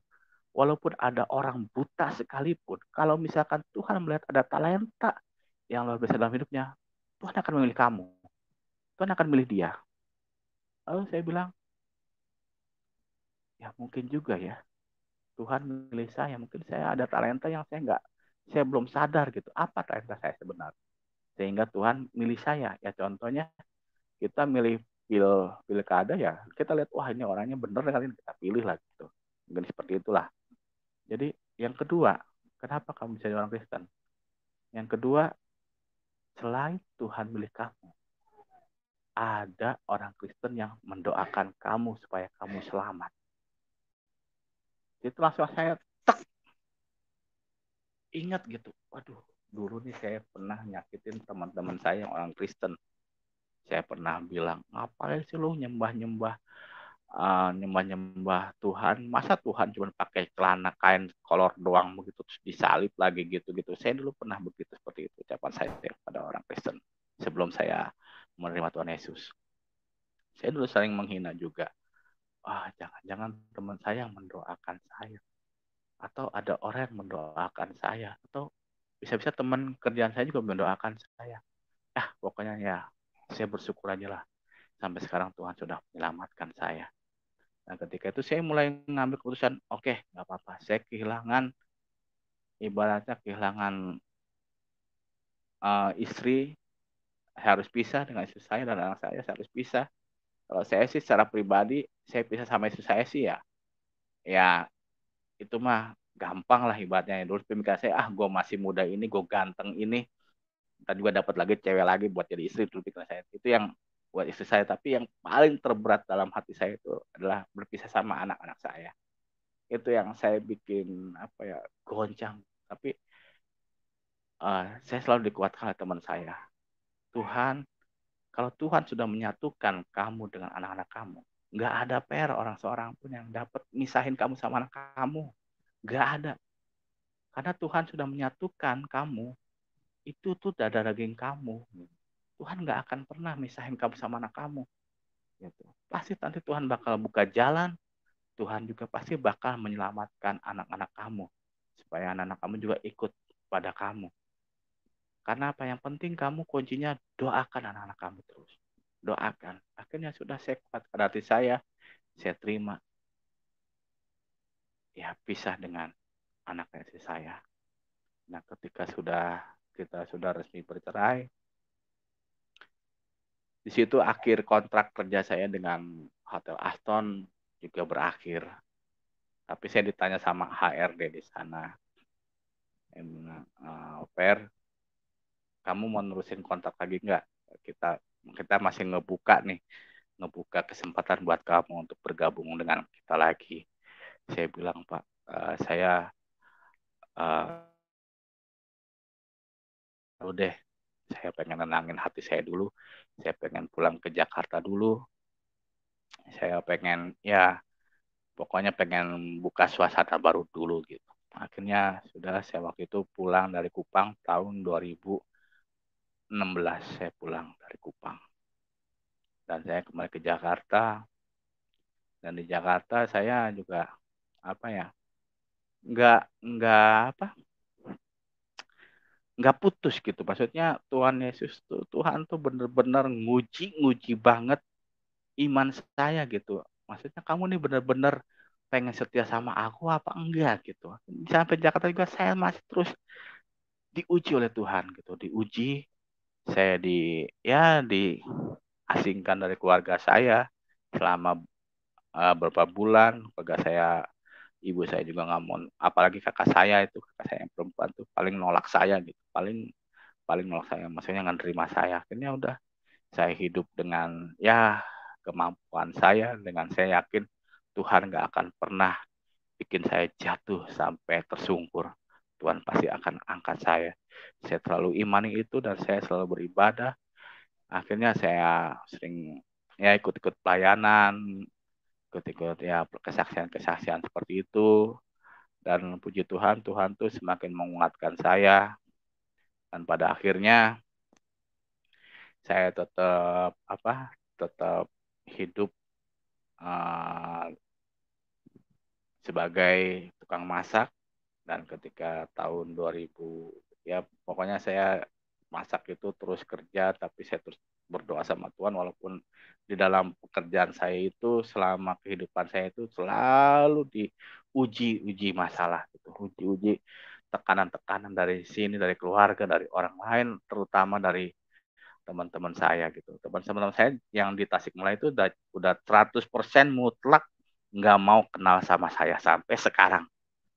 walaupun ada orang buta sekalipun, kalau misalkan Tuhan melihat ada talenta yang luar biasa dalam hidupnya, Tuhan akan memilih kamu. Tuhan akan memilih dia. Lalu saya bilang, ya mungkin juga ya. Tuhan memilih saya. Mungkin saya ada talenta yang saya belum sadar gitu. Apa talenta saya sebenarnya? Sehingga Tuhan milih saya. Ya contohnya kita milih pilkada, ya kita lihat, wah ini orangnya bener kali ini, kita pilih lah gitu. Mungkin seperti itulah. Jadi yang kedua, kenapa kamu bisa jadi orang Kristen? Yang kedua, selain Tuhan milih kamu, ada orang Kristen yang mendoakan kamu supaya kamu selamat. Itu langsung saya ingat gitu. Waduh, dulu nih saya pernah nyakitin teman-teman saya yang orang Kristen. Saya pernah bilang, ngapain sih lu nyembah Tuhan? Masa Tuhan cuma pakai celana kain kolor doang begitu, terus disalib lagi gitu-gitu. Saya dulu pernah begitu, seperti itu ucapan saya pada orang Kristen sebelum saya menerima Tuhan Yesus. Saya dulu sering menghina juga. Jangan-jangan teman saya yang mendoakan saya. Atau ada orang yang mendoakan saya. Atau bisa-bisa teman kerjaan saya juga mendoakan saya. Pokoknya ya, saya bersyukur aja lah. Sampai sekarang Tuhan sudah menyelamatkan saya. Nah, ketika itu saya mulai mengambil keputusan, oke, nggak apa-apa. Saya ibaratnya kehilangan istri, harus pisah dengan istri saya dan anak saya harus pisah. Kalau saya sih secara pribadi, saya pisah sama istri saya sih ya itu mah gampang lah ibaratnya. Dulu pemikiran saya, gue masih muda ini, gue ganteng ini, dan juga dapat lagi cewek lagi buat jadi istri. Dulu pikiran saya itu yang buat istri saya. Tapi yang paling terberat dalam hati saya itu adalah berpisah sama anak-anak saya. Itu yang saya bikin goncang. Tapi saya selalu dikuatkan oleh teman saya. Kalau Tuhan sudah menyatukan kamu dengan anak-anak kamu, nggak ada orang seorang pun yang dapat misahin kamu sama anak kamu. Nggak ada. Karena Tuhan sudah menyatukan kamu, itu tuh darah daging kamu. Tuhan nggak akan pernah misahin kamu sama anak kamu. Gitu. Pasti nanti Tuhan bakal buka jalan, Tuhan juga pasti bakal menyelamatkan anak-anak kamu. Supaya anak-anak kamu juga ikut pada kamu. Karena apa yang penting kamu kuncinya doakan anak-anak kamu terus. Doakan. Akhirnya sudah saya kuatkan hati saya terima. Ya pisah dengan anak istri saya. Nah ketika kita sudah resmi bercerai, di situ akhir kontrak kerja saya dengan Hotel Aston juga berakhir. Tapi saya ditanya sama HRD di sana, Per, kamu mau nerusin kontrak lagi nggak? Kita masih ngebuka kesempatan buat kamu untuk bergabung dengan kita lagi. Saya bilang, Pak, saya deh, saya pengen nenangin hati saya dulu. Saya pengen pulang ke Jakarta dulu. Saya pengen pokoknya pengen buka suasana baru dulu gitu. Akhirnya sudah saya waktu itu pulang dari Kupang tahun 2016 saya pulang dari Kupang. Dan saya kembali ke Jakarta. Dan di Jakarta saya juga nggak putus gitu. Maksudnya Tuhan Yesus Tuhan tuh bener-bener nguji banget iman saya gitu. Maksudnya kamu nih bener-bener pengen setia sama aku apa enggak gitu. Sampai Jakarta juga saya masih terus diuji oleh Tuhan gitu. Diuji, saya diasingkan dari keluarga saya selama beberapa bulan. Keluarga saya, ibu saya juga nggak mau, apalagi kakak saya yang perempuan tuh paling nolak saya gitu, paling nolak saya, maksudnya nggak terima saya. Akhirnya udah saya hidup dengan kemampuan saya, dengan saya yakin Tuhan nggak akan pernah bikin saya jatuh sampai tersungkur. Tuhan pasti akan angkat saya. Saya terlalu imani itu dan saya selalu beribadah. Akhirnya saya sering ikut-ikut pelayanan, ikut-ikut kesaksian-kesaksian seperti itu. Dan puji Tuhan, Tuhan tuh semakin menguatkan saya. Dan pada akhirnya saya tetap hidup sebagai tukang masak. Dan ketika tahun 2000, pokoknya saya masak itu terus kerja, tapi saya terus berdoa sama Tuhan, walaupun di dalam pekerjaan saya itu selama kehidupan saya itu selalu diuji masalah gitu, uji tekanan-tekanan dari sini, dari keluarga, dari orang lain, terutama dari teman-teman saya gitu. Teman-teman saya yang di Tasikmalaya itu udah 100% mutlak nggak mau kenal sama saya sampai sekarang.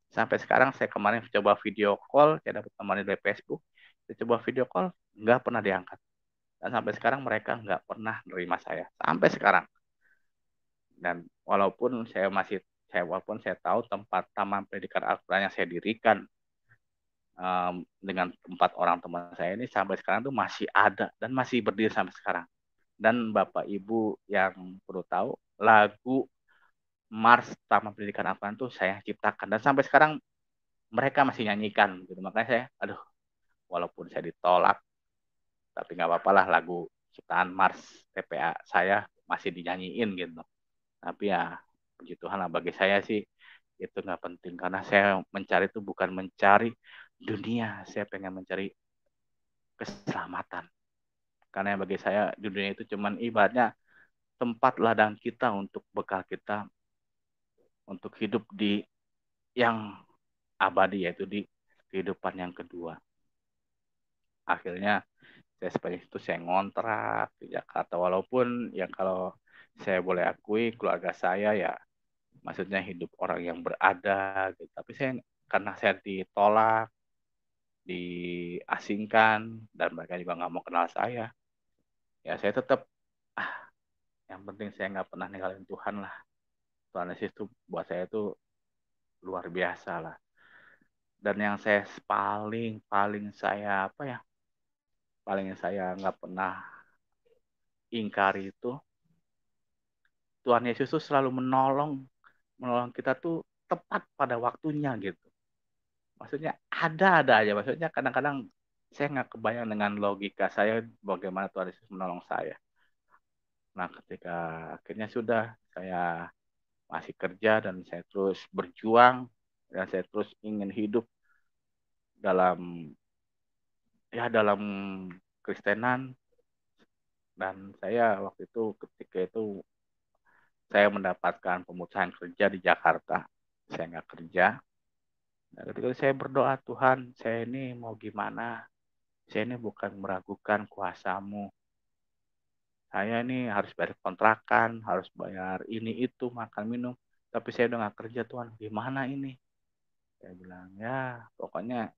Sampai sekarang saya kemarin coba video call, saya dapat temannya dari Facebook, saya coba video call, nggak pernah diangkat. Dan sampai sekarang mereka nggak pernah nerima saya. Sampai sekarang. Dan walaupun saya tahu tempat Taman Pendidikan Al-Quran yang saya dirikan dengan 4 orang teman saya ini sampai sekarang tuh masih ada dan masih berdiri sampai sekarang. Dan Bapak Ibu yang perlu tahu, lagu Mars Taman Pendidikan Al-Quran tuh saya ciptakan dan sampai sekarang mereka masih nyanyikan gitu. Makanya saya walaupun saya ditolak, tapi nggak apa-apa lah, lagu ciptaan Mars TPA saya masih dinyanyiin gitu. Tapi ya puji Tuhan lah, bagi saya sih itu nggak penting, karena saya mencari itu bukan mencari dunia, saya pengen mencari keselamatan. Karena bagi saya dunia itu cuman ibaratnya tempat ladang kita untuk bekal kita untuk hidup di yang abadi, yaitu di kehidupan yang kedua. Akhirnya saya seperti itu, saya ngontrak di Jakarta, walaupun ya kalau saya boleh akui keluarga saya ya maksudnya hidup orang yang berada gitu. Tapi saya, karena saya ditolak, diasingkan, dan mereka juga nggak mau kenal saya, ya saya tetap yang penting saya nggak pernah ninggalin Tuhan lah. Tuhan Yesus itu buat saya itu luar biasa lah. Dan yang saya paling paling saya apa ya, paling saya nggak pernah ingkari itu, Tuhan Yesus tuh selalu menolong kita tuh tepat pada waktunya gitu. Maksudnya ada aja. Maksudnya kadang-kadang saya nggak kebayang dengan logika saya bagaimana Tuhan Yesus menolong saya. Nah, ketika akhirnya sudah saya masih kerja dan saya terus berjuang dan saya terus ingin hidup dalam dalam Kristenan, dan saya waktu itu ketika itu saya mendapatkan pemutusan kerja di Jakarta, saya nggak kerja. Nah, ketika itu saya berdoa, Tuhan, saya ini mau gimana? Saya ini bukan meragukan kuasa-Mu. Saya ini harus bayar kontrakan, harus bayar ini itu, makan minum. Tapi saya udah nggak kerja, Tuhan. Gimana ini? Saya bilang, ya pokoknya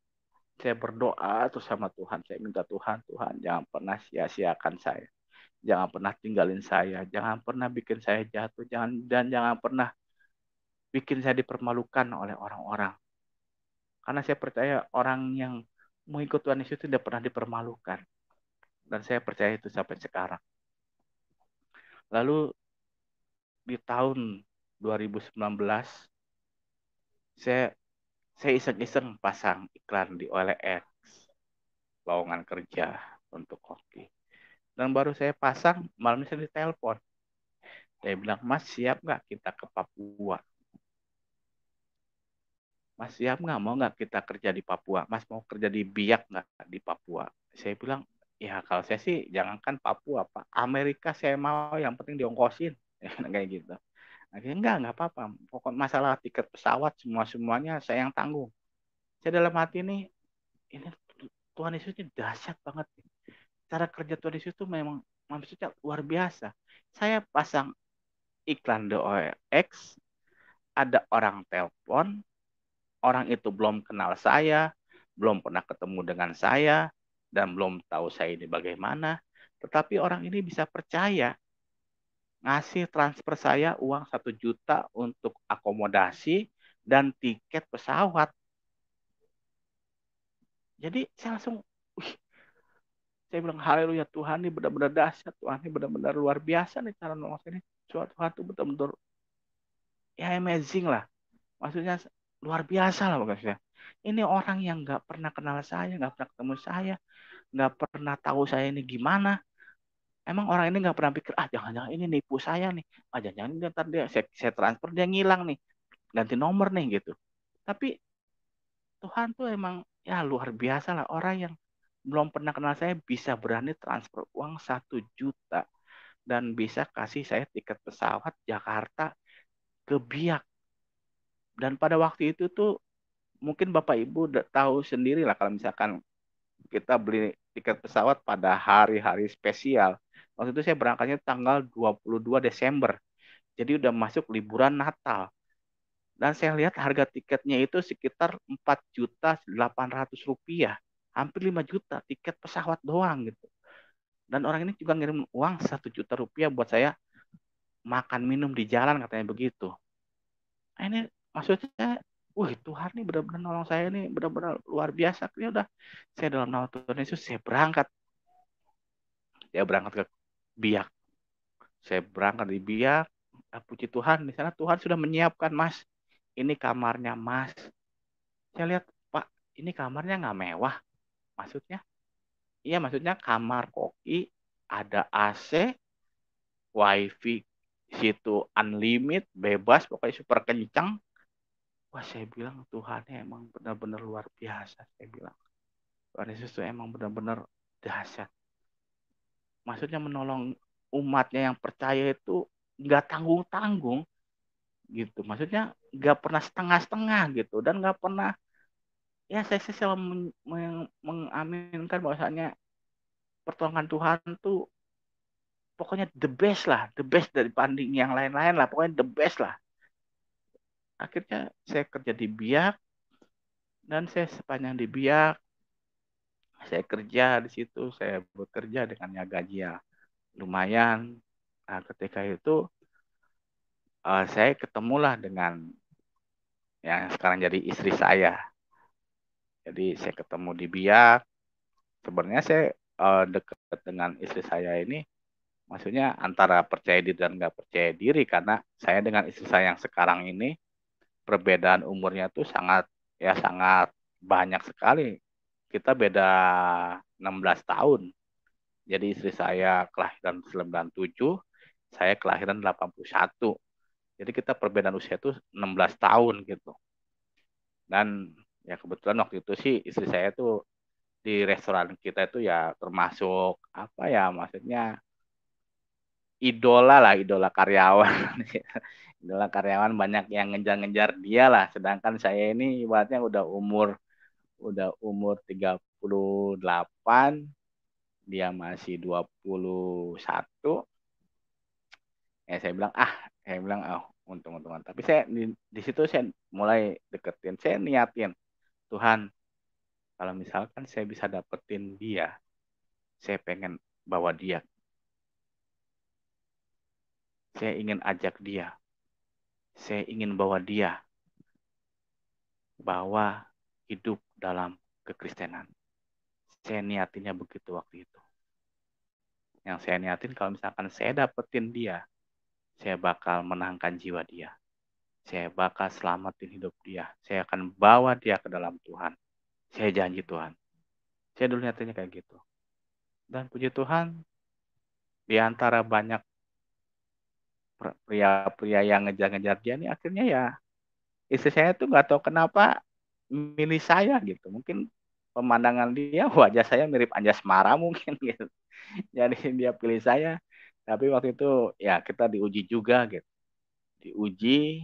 saya berdoa terus sama Tuhan. Saya minta Tuhan, Tuhan jangan pernah sia-siakan saya. Jangan pernah tinggalin saya. Jangan pernah bikin saya jatuh. Jangan pernah bikin saya dipermalukan oleh orang-orang. Karena saya percaya orang yang mengikut Tuhan Yesus tidak pernah dipermalukan. Dan saya percaya itu sampai sekarang. Lalu di tahun 2019, saya iseng-iseng pasang iklan di OLX, lowongan kerja untuk koki. Dan baru saya pasang, malamnya saya ditelepon. Saya bilang, Mas siap nggak kita ke Papua? Mas siap nggak, mau nggak kita kerja di Papua? Mas mau kerja di Biak nggak di Papua? Saya bilang, ya kalau saya sih jangankan Papua, Pak. Amerika saya mau, yang penting diongkosin. Kayak gitu. Akhirnya enggak apa-apa. Pokok masalah tiket pesawat semuanya saya yang tanggung. Saya dalam hati ini Tuhan Yesus ini dahsyat banget. Cara kerja Tuhan Yesus itu memang maksudnya luar biasa. Saya pasang iklan di OLX, ada orang telepon, orang itu belum kenal saya, belum pernah ketemu dengan saya, dan belum tahu saya ini bagaimana. Tetapi orang ini bisa percaya ngasih transfer saya uang 1 juta untuk akomodasi dan tiket pesawat. Jadi saya langsung, wih, saya bilang haleluya, Tuhan ini benar-benar dahsyat, Tuhan ini benar-benar luar biasa nih cara nolong saya ini. Tuhan itu benar-benar ya amazing lah. Maksudnya luar biasa lah maksudnya. Ini orang yang nggak pernah kenal saya, nggak pernah ketemu saya, nggak pernah tahu saya ini gimana. Emang orang ini nggak pernah pikir, jangan-jangan ini nipu saya nih. Jangan-jangan dia ntar saya transfer dia ngilang nih, ganti nomor nih gitu. Tapi Tuhan tuh emang ya luar biasa lah, orang yang belum pernah kenal saya bisa berani transfer uang 1 juta dan bisa kasih saya tiket pesawat Jakarta ke Biak. Dan pada waktu itu tuh mungkin Bapak Ibu udah tahu sendiri lah kalau misalkan kita beli tiket pesawat pada hari-hari spesial. Waktu itu saya berangkatnya tanggal 22 Desember. Jadi udah masuk liburan Natal. Dan saya lihat harga tiketnya itu sekitar 4.800.000. Hampir 5 juta tiket pesawat doang gitu. Dan orang ini juga ngirim uang 1 juta rupiah buat saya makan minum di jalan, katanya begitu. Nah, ini maksudnya, wih Tuhan nih benar-benar nolong saya nih, benar-benar luar biasa. Ini udah saya dalam nama Tuhan Yesus saya berangkat. Saya berangkat ke Biak. Saya berangkat di Biak. Puji Tuhan, di sana Tuhan sudah menyiapkan, Mas. Ini kamarnya Mas. Saya lihat, Pak, ini kamarnya nggak mewah. Maksudnya? Iya, maksudnya kamar koki ada AC, wifi situ unlimited, bebas, pokoknya super kencang. Wah, saya bilang Tuhan emang benar-benar luar biasa. Saya bilang Tuhan Yesus itu emang benar-benar dahsyat. Maksudnya menolong umatnya yang percaya itu nggak tanggung-tanggung gitu. Maksudnya nggak pernah setengah-setengah gitu, dan nggak pernah, ya saya selalu mengaminkan bahwasanya pertolongan Tuhan tuh pokoknya the best dari banding yang lain-lain lah, pokoknya the best lah. Akhirnya saya kerja di Biak, dan saya sepanjang di Biak saya kerja di situ, saya bekerja dengan ya gaji ya lumayan. Nah, ketika itu saya ketemulah dengan yang sekarang jadi istri saya. Jadi saya ketemu di Biak. Sebenarnya saya dekat dengan istri saya ini, maksudnya antara percaya diri dan nggak percaya diri, karena saya dengan istri saya yang sekarang ini perbedaan umurnya tuh sangat, ya sangat banyak sekali. Kita beda 16 tahun. Jadi istri saya kelahiran 97, saya kelahiran 81. Jadi kita perbedaan usia itu 16 tahun gitu. Dan ya kebetulan waktu itu sih istri saya tuh di restoran kita itu ya termasuk apa ya, maksudnya idola lah, idola karyawan. Idola karyawan, banyak yang ngejar-ngejar dia lah. Sedangkan saya ini ibaratnya udah umur 38, dia masih 21. Ya saya bilang untung-untungan. Tapi saya di situ saya mulai deketin, saya niatin, Tuhan, kalau misalkan saya bisa dapetin dia, saya pengen bawa dia, saya ingin ajak dia, saya ingin bawa dia, bawa hidup dalam kekristenan. Saya niatinnya begitu waktu itu. Yang saya niatin, kalau misalkan saya dapetin dia, saya bakal menangkan jiwa dia. Saya bakal selamatin hidup dia. Saya akan bawa dia ke dalam Tuhan. Saya janji Tuhan. Saya dulu niatinnya kayak gitu. Dan puji Tuhan, di antara banyak pria-pria yang ngejar-ngejar dia nih, akhirnya ya istri saya tuh nggak tahu kenapa milih saya gitu. Mungkin pemandangan dia, wajah saya mirip Anjasmara mungkin gitu. Jadi dia pilih saya. Tapi waktu itu ya kita diuji juga gitu. Diuji,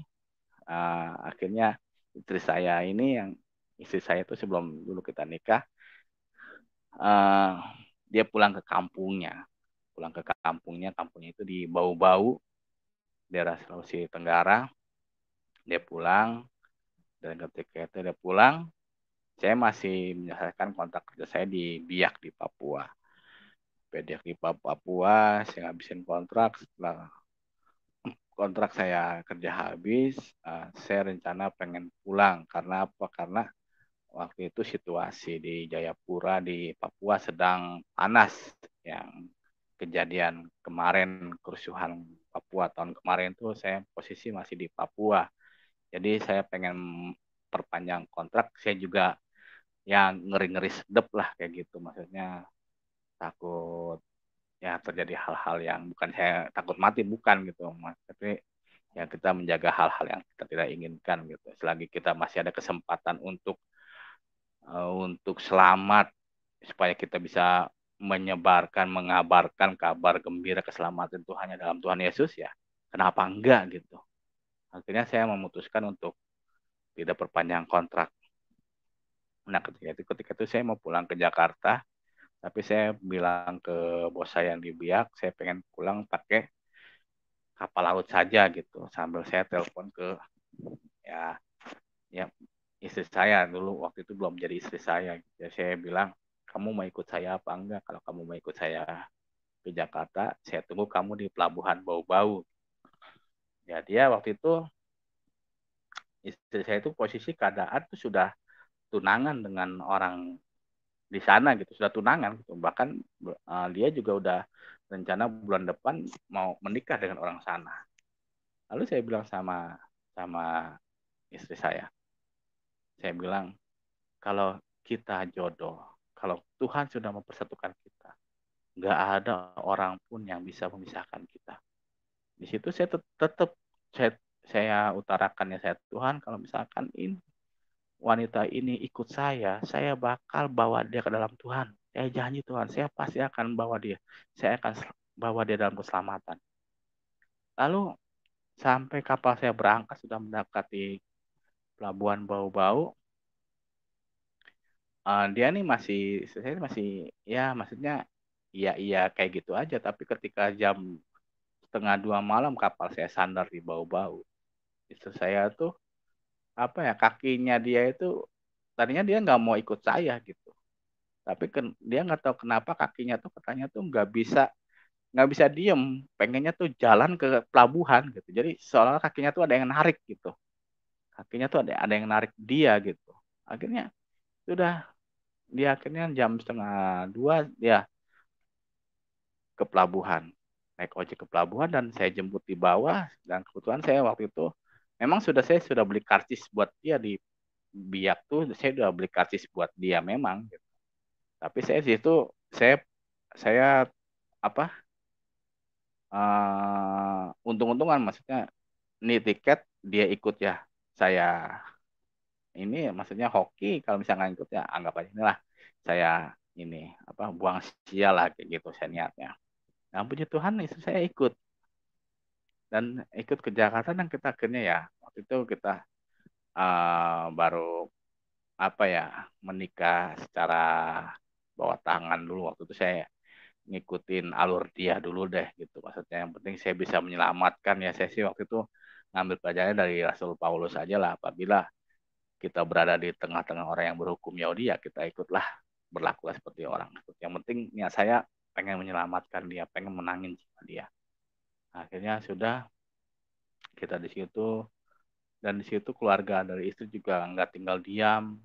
akhirnya istri saya itu sebelum dulu kita nikah, uh, dia pulang ke kampungnya itu di Bau-Bau, daerah Sulawesi Tenggara. Dia pulang, dan ketika itu dia pulang, saya masih menyelesaikan kontrak kerja saya di Biak di Papua. Biak di Papua, saya ngabisin kontrak. Setelah kontrak saya kerja habis, saya rencana pengen pulang. Karena apa? Karena waktu itu situasi di Jayapura di Papua sedang panas. Yang kejadian kemarin, kerusuhan Papua tahun kemarin tuh saya posisi masih di Papua. Jadi saya pengen perpanjang kontrak. Saya juga yang ngeri-ngeri sedep lah kayak gitu. Maksudnya takut ya terjadi hal-hal yang, bukan saya takut mati, bukan gitu Mas. Tapi ya kita menjaga hal-hal yang kita tidak inginkan gitu. Selagi kita masih ada kesempatan untuk selamat, supaya kita bisa mengabarkan kabar gembira keselamatan Tuhan hanya dalam Tuhan Yesus, ya kenapa enggak gitu. Akhirnya saya memutuskan untuk tidak perpanjang kontrak. Nah, ketika itu saya mau pulang ke Jakarta, tapi saya bilang ke bos saya yang di Biak, saya pengen pulang pakai kapal laut saja gitu. Sambil saya telepon ke ya ya istri saya, dulu waktu itu belum jadi istri saya. Jadi saya bilang, kamu mau ikut saya apa enggak? Kalau kamu mau ikut saya ke Jakarta, saya tunggu kamu di pelabuhan Bau-Bau. Ya dia waktu itu, istri saya itu posisi keadaan tuh sudah tunangan dengan orang di sana gitu, sudah tunangan gitu. Bahkan dia juga udah rencana bulan depan mau menikah dengan orang sana. Lalu saya bilang sama sama istri saya bilang, kalau kita jodoh, kalau Tuhan sudah mempersatukan kita, nggak ada orang pun yang bisa memisahkan kita. Di situ saya tetap saya utarakan ya, saya Tuhan kalau misalkan ini wanita ini ikut saya bakal bawa dia ke dalam Tuhan. Saya janji Tuhan, saya pasti akan bawa dia. Saya akan bawa dia dalam keselamatan. Lalu sampai kapal saya berangkat sudah mendekati pelabuhan Bau-Bau, dia nih saya masih ya maksudnya iya kayak gitu aja. Tapi ketika jam setengah 2 malam kapal saya sandar di Bau-Bau, itu saya tuh apa ya, kakinya dia itu tadinya dia nggak mau ikut saya gitu, tapi dia nggak tahu kenapa kakinya tuh katanya tuh nggak bisa diem, pengennya tuh jalan ke pelabuhan gitu. Jadi seolah kakinya tuh ada yang narik gitu, kakinya tuh ada yang narik dia gitu. Akhirnya sudah, dia akhirnya jam setengah 2 dia ke pelabuhan, naik ojek ke pelabuhan dan saya jemput di bawah. Dan kebetulan saya waktu itu memang saya sudah beli karcis buat dia di Biak tuh, saya udah beli karcis buat dia memang gitu. Tapi saya di situ saya apa, untung-untungan, maksudnya ini tiket dia ikut ya, saya ini maksudnya hoki, kalau misalnya ikut ya anggap aja inilah saya ini apa, buang sia lah kayak gitu saya niatnya. Nah puji Tuhan istri saya ikut ke Jakarta, dan kita akhirnya ya waktu itu kita baru apa ya, menikah secara bawa tangan dulu. Waktu itu saya ngikutin alur dia dulu deh gitu, maksudnya yang penting saya bisa menyelamatkan ya. Saya sih waktu itu ngambil pelajarannya dari Rasul Paulus aja lah, apabila kita berada di tengah-tengah orang yang berhukum Yahudi ya kita ikutlah, berlakulah seperti orang. Yang penting niat saya pengen menyelamatkan dia, pengen menangin jiwa dia. Akhirnya sudah, kita di situ, dan di situ keluarga dari istri juga nggak tinggal diam.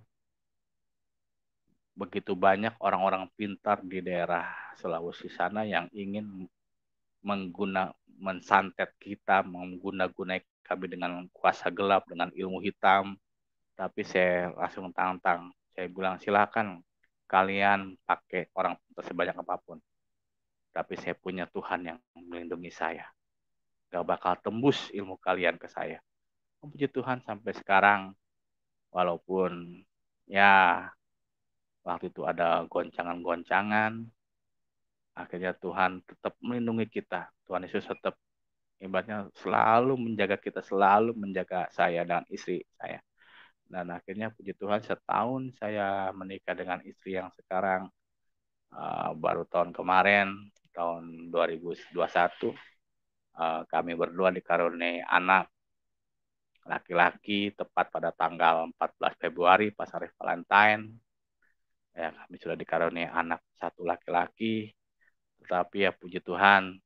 Begitu banyak orang-orang pintar di daerah Sulawesi sana yang ingin mensantet kita, mengguna-gunai kami dengan kuasa gelap, dengan ilmu hitam. Tapi saya langsung tantang, saya bilang silakan kalian pakai orang sebanyak apapun, tapi saya punya Tuhan yang melindungi saya, gak bakal tembus ilmu kalian ke saya. Puji Tuhan sampai sekarang, walaupun ya waktu itu ada goncangan-goncangan, akhirnya Tuhan tetap melindungi kita. Tuhan Yesus tetap ibaratnya selalu menjaga kita, selalu menjaga saya dan istri saya. Dan akhirnya puji Tuhan setahun saya menikah dengan istri yang sekarang, baru tahun kemarin, tahun 2021, kami berdua dikaruniai anak laki-laki tepat pada tanggal 14 Februari pas hari Valentine. Ya, kami sudah dikaruniai anak satu laki-laki. Tetapi ya puji Tuhan,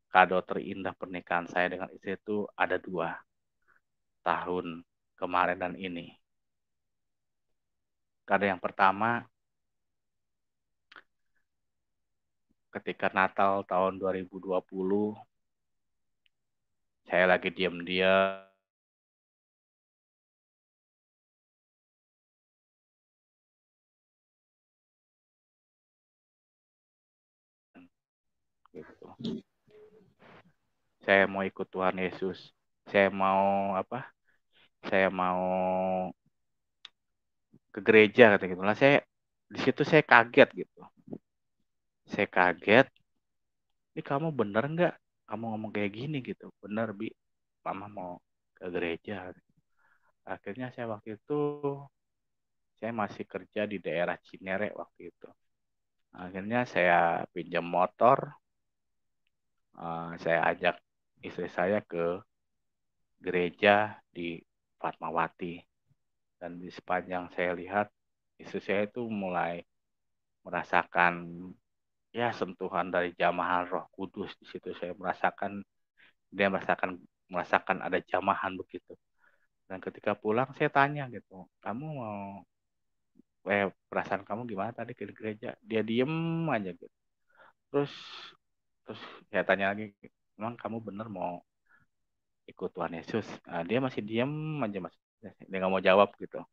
kado terindah pernikahan saya dengan istri itu ada 2 tahun kemarin dan ini. Kado yang pertama, ketika Natal tahun 2020, saya lagi diam-diam gitu. Saya mau ikut Tuhan Yesus. Saya mau apa? Saya mau ke gereja kata gitu. Lah saya di situ saya kaget gitu. Saya kaget, ini kamu bener nggak? Kamu ngomong kayak gini gitu. Bener Bi, Mama mau ke gereja. Akhirnya saya waktu itu, saya masih kerja di daerah Cinere waktu itu. Akhirnya saya pinjam motor, saya ajak istri saya ke gereja di Fatmawati. Dan di sepanjang saya lihat, istri saya itu mulai merasakan ya sentuhan dari jamahan Roh Kudus. Di situ saya merasakan, dia merasakan ada jamahan begitu. Dan ketika pulang saya tanya gitu, kamu mau perasaan kamu gimana tadi ke gereja? Dia diem aja gitu. Terus terus saya tanya lagi, emang kamu bener mau ikut Tuhan Yesus? Nah, dia masih diem aja, mas, dia nggak mau jawab gitu.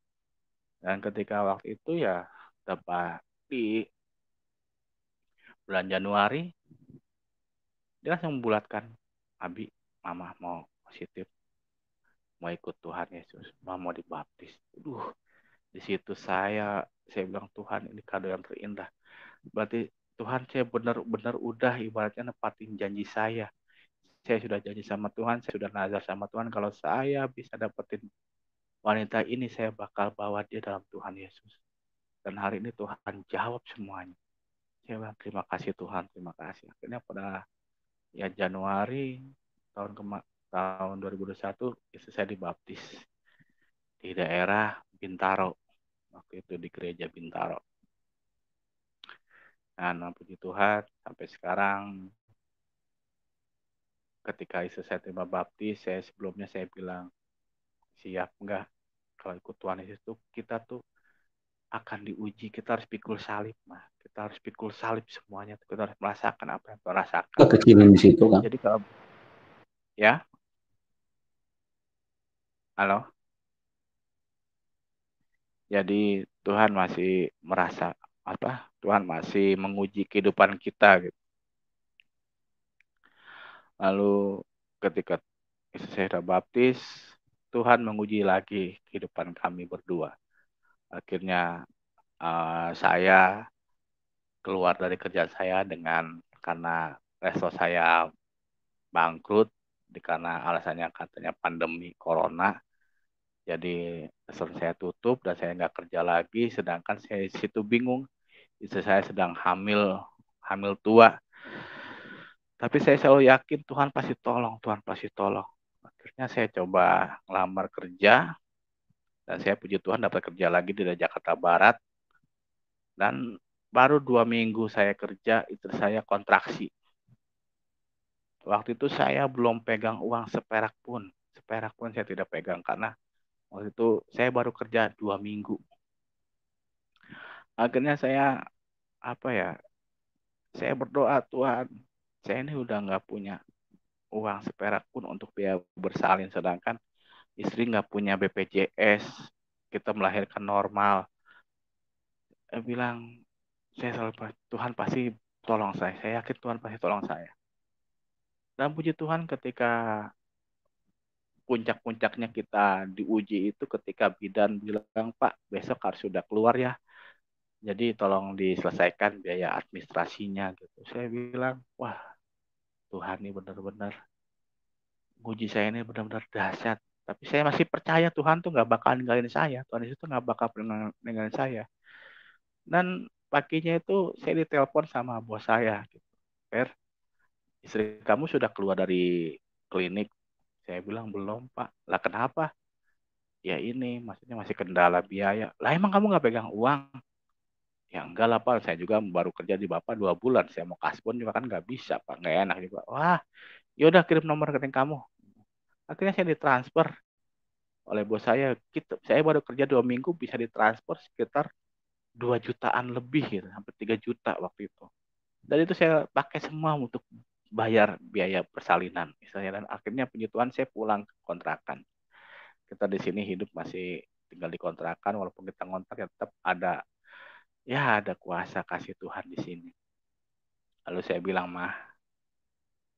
Dan ketika waktu itu ya tepat di bulan Januari dia langsung membulatkan, Abi, Mama mau positif, mau ikut Tuhan Yesus, Mama mau dibaptis. Di situ saya bilang, Tuhan, ini kado yang terindah. Berarti Tuhan, saya benar-benar udah ibaratnya nepatin janji saya. Saya sudah janji sama Tuhan, saya sudah nazar sama Tuhan, kalau saya bisa dapetin wanita ini, saya bakal bawa dia dalam Tuhan Yesus. Dan hari ini Tuhan jawab semuanya. Saya bilang, terima kasih Tuhan, terima kasih. Akhirnya pada Januari tahun 2021, istri saya dibaptis di daerah Bintaro. Waktu itu di gereja Bintaro. Nah, puji Tuhan, sampai sekarang ketika istri saya terima baptis, sebelumnya saya bilang, siap enggak? Kalau ikut Tuhan Yesus itu kita tuh akan diuji, kita harus pikul salib, mah. Kita harus pikul salib semuanya, kita harus merasakan apa yang kita rasakan. Kekecilan di situ kan. Jadi kalau ya, halo. Jadi Tuhan masih merasa apa? Tuhan masih menguji kehidupan kita gitu. Lalu ketika saya sudah baptis, Tuhan menguji lagi kehidupan kami berdua. Akhirnya saya keluar dari kerjaan saya karena resto saya bangkrut karena alasannya katanya pandemi corona. Jadi restoran saya tutup dan saya nggak kerja lagi. Sedangkan saya di situ bingung, istri saya sedang hamil tua. Tapi saya selalu yakin Tuhan pasti tolong, Tuhan pasti tolong. Akhirnya saya coba ngelamar kerja dan saya puji Tuhan dapat kerja lagi di Jakarta Barat. Dan baru 2 minggu saya kerja, istri saya kontraksi. Waktu itu saya belum pegang uang seperak pun saya tidak pegang karena waktu itu saya baru kerja 2 minggu. Akhirnya saya saya berdoa, Tuhan, saya ini udah nggak punya uang seperak pun untuk biaya bersalin, sedangkan istri nggak punya BPJS, kita melahirkan normal. Saya bilang, saya selalu, Tuhan pasti tolong saya yakin Tuhan pasti tolong saya. Dan puji Tuhan ketika puncak-puncaknya kita diuji itu ketika bidan bilang, Pak, besok harus sudah keluar ya. Jadi tolong diselesaikan biaya administrasinya gitu. Saya bilang, wah, Tuhan ini benar-benar uji saya ini benar-benar dahsyat. Tapi saya masih percaya Tuhan tuh nggak bakal ninggalin saya. Tuhan itu nggak bakal pernah ninggalin saya. Dan paginya itu saya ditelepon sama bos saya. Gitu. Per, istri kamu sudah keluar dari klinik? Saya bilang belum Pak. Lah kenapa? Ya ini, maksudnya masih kendala biaya. Lah emang kamu nggak pegang uang? Ya enggak lah Pak, saya juga baru kerja di Bapak 2 bulan. Saya mau kasbon juga kan nggak bisa Pak, nggak enak juga. Wah, yaudah kirim nomor rekening kamu. Akhirnya saya ditransfer oleh bos saya. Saya baru kerja 2 minggu bisa ditransfer sekitar 2 jutaan lebih gitu, hampir 3 juta waktu itu. Dan itu saya pakai semua untuk bayar biaya persalinan misalnya. Dan akhirnya puji Tuhan saya pulang ke kontrakan. Kita di sini hidup masih tinggal di kontrakan, walaupun kita ngontrak ya tetap ada kuasa kasih Tuhan di sini. Lalu saya bilang, mah,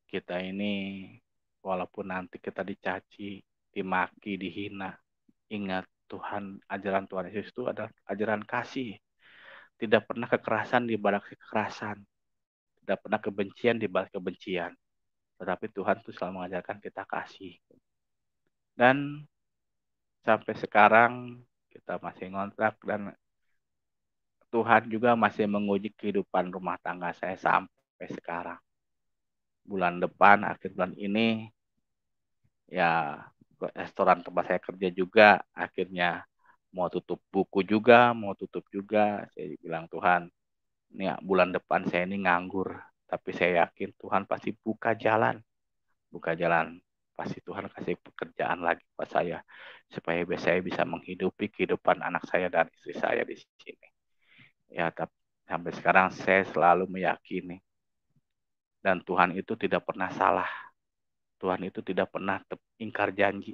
kita ini walaupun nanti kita dicaci, dimaki, dihina, ingat Tuhan, ajaran Tuhan Yesus itu adalah ajaran kasih. Tidak pernah kekerasan di balik kekerasan. Tidak pernah kebencian di balik kebencian. Tetapi Tuhan itu selalu mengajarkan kita kasih. Dan sampai sekarang kita masih ngontrak dan Tuhan juga masih menguji kehidupan rumah tangga saya sampai sekarang. Bulan depan, akhir bulan ini, ya restoran tempat saya kerja juga akhirnya mau tutup juga. Saya bilang, Tuhan, ini ya, bulan depan saya ini nganggur, tapi saya yakin Tuhan pasti buka jalan. Pasti Tuhan kasih pekerjaan lagi buat saya supaya saya bisa menghidupi kehidupan anak saya dan istri saya di sini. Ya, tapi sampai sekarang saya selalu meyakini dan Tuhan itu tidak pernah salah. Tuhan itu tidak pernah ingkar janji.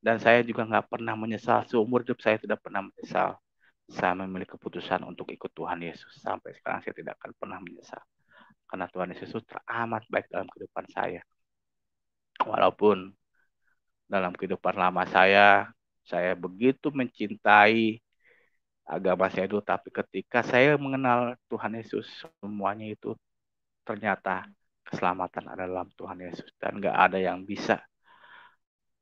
Dan saya juga nggak pernah menyesal. Seumur hidup saya tidak pernah menyesal. Saya memiliki keputusan untuk ikut Tuhan Yesus. Sampai sekarang saya tidak akan pernah menyesal. karena Tuhan Yesus itu teramat baik dalam kehidupan saya. Walaupun dalam kehidupan lama saya begitu mencintai agama saya itu, tapi ketika saya mengenal Tuhan Yesus, semuanya itu ternyata keselamatan ada dalam Tuhan Yesus, dan nggak ada yang bisa,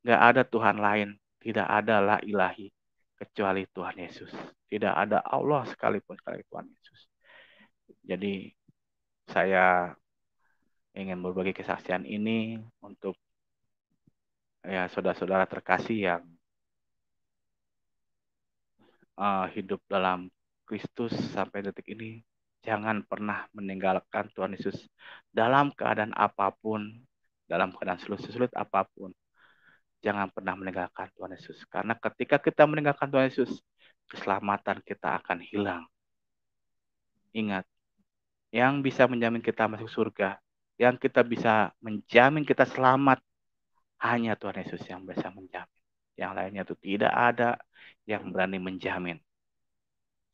nggak ada Tuhan lain, tidak ada la ilahi kecuali Tuhan Yesus, tidak ada Allah sekalipun sekali Tuhan Yesus. Jadi saya ingin berbagi kesaksian ini untuk ya saudara-saudara terkasih yang hidup dalam Kristus sampai detik ini. Jangan pernah meninggalkan Tuhan Yesus dalam keadaan apapun, dalam keadaan sulit apapun. Jangan pernah meninggalkan Tuhan Yesus. Karena ketika kita meninggalkan Tuhan Yesus, keselamatan kita akan hilang. Ingat, yang bisa menjamin kita masuk surga, yang kita bisa menjamin kita selamat, hanya Tuhan Yesus yang bisa menjamin. Yang lainnya itu tidak ada yang berani menjamin.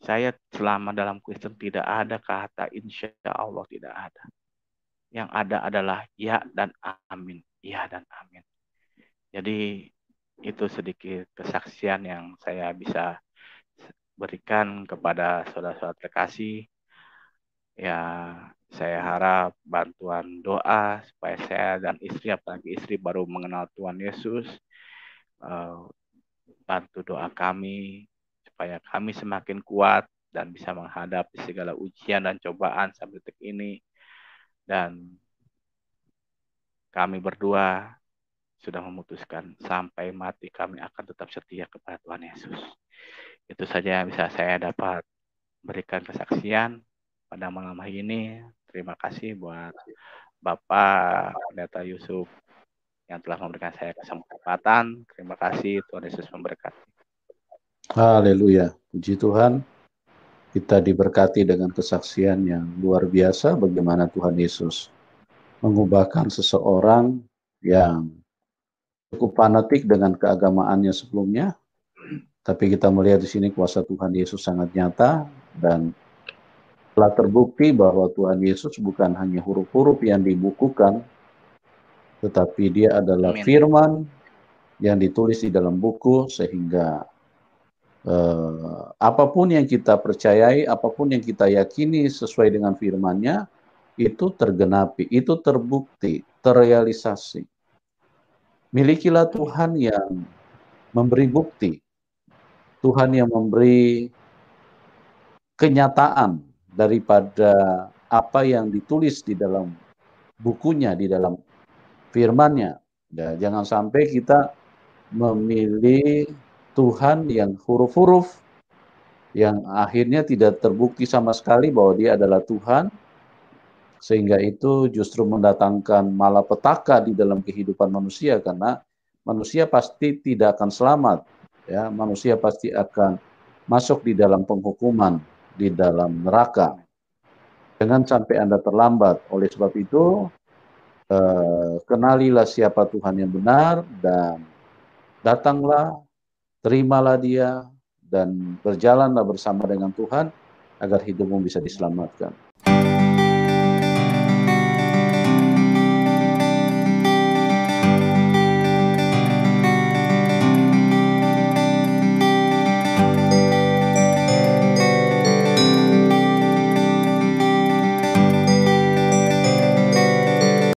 Saya selama dalam Kristen tidak ada kata insya Allah, tidak ada. Yang ada adalah ya dan amin. Ya dan amin. Jadi itu sedikit kesaksian yang saya bisa berikan kepada saudara-saudara terkasih. Ya, saya harap bantuan doa supaya saya dan istri, apalagi istri baru mengenal Tuhan Yesus, bantu doa kami supaya kami semakin kuat dan bisa menghadapi segala ujian dan cobaan sampai detik ini. Dan kami berdua sudah memutuskan sampai mati kami akan tetap setia kepada Tuhan Yesus. Itu saja yang bisa saya dapat berikan kesaksian pada malam hari ini. Terima kasih buat Bapak Pendeta Yusuf yang telah memberikan saya kesempatan. Terima kasih, Tuhan Yesus memberkati. Haleluya, puji Tuhan. Kita diberkati dengan kesaksian yang luar biasa bagaimana Tuhan Yesus mengubahkan seseorang yang cukup fanatik dengan keagamaannya sebelumnya, tapi kita melihat di sini kuasa Tuhan Yesus sangat nyata dan telah terbukti bahwa Tuhan Yesus bukan hanya huruf-huruf yang dibukukan, tetapi dia adalah Amin. firman yang ditulis di dalam buku, sehingga apapun yang kita percayai, apapun yang kita yakini sesuai dengan firman-Nya, itu tergenapi, itu terbukti, terrealisasi. Milikilah Tuhan yang memberi bukti, Tuhan yang memberi kenyataan daripada apa yang ditulis di dalam bukunya, di dalam firman-Nya. Ya, jangan sampai kita memilih Tuhan yang huruf-huruf, yang akhirnya tidak terbukti sama sekali bahwa dia adalah Tuhan, sehingga itu justru mendatangkan malapetaka di dalam kehidupan manusia, karena manusia pasti tidak akan selamat, ya, manusia pasti akan masuk di dalam penghukuman, di dalam neraka. Jangan sampai Anda terlambat. Oleh sebab itu, kenalilah siapa Tuhan yang benar, dan datanglah, terimalah dia, dan berjalanlah bersama dengan Tuhan agar hidupmu bisa diselamatkan.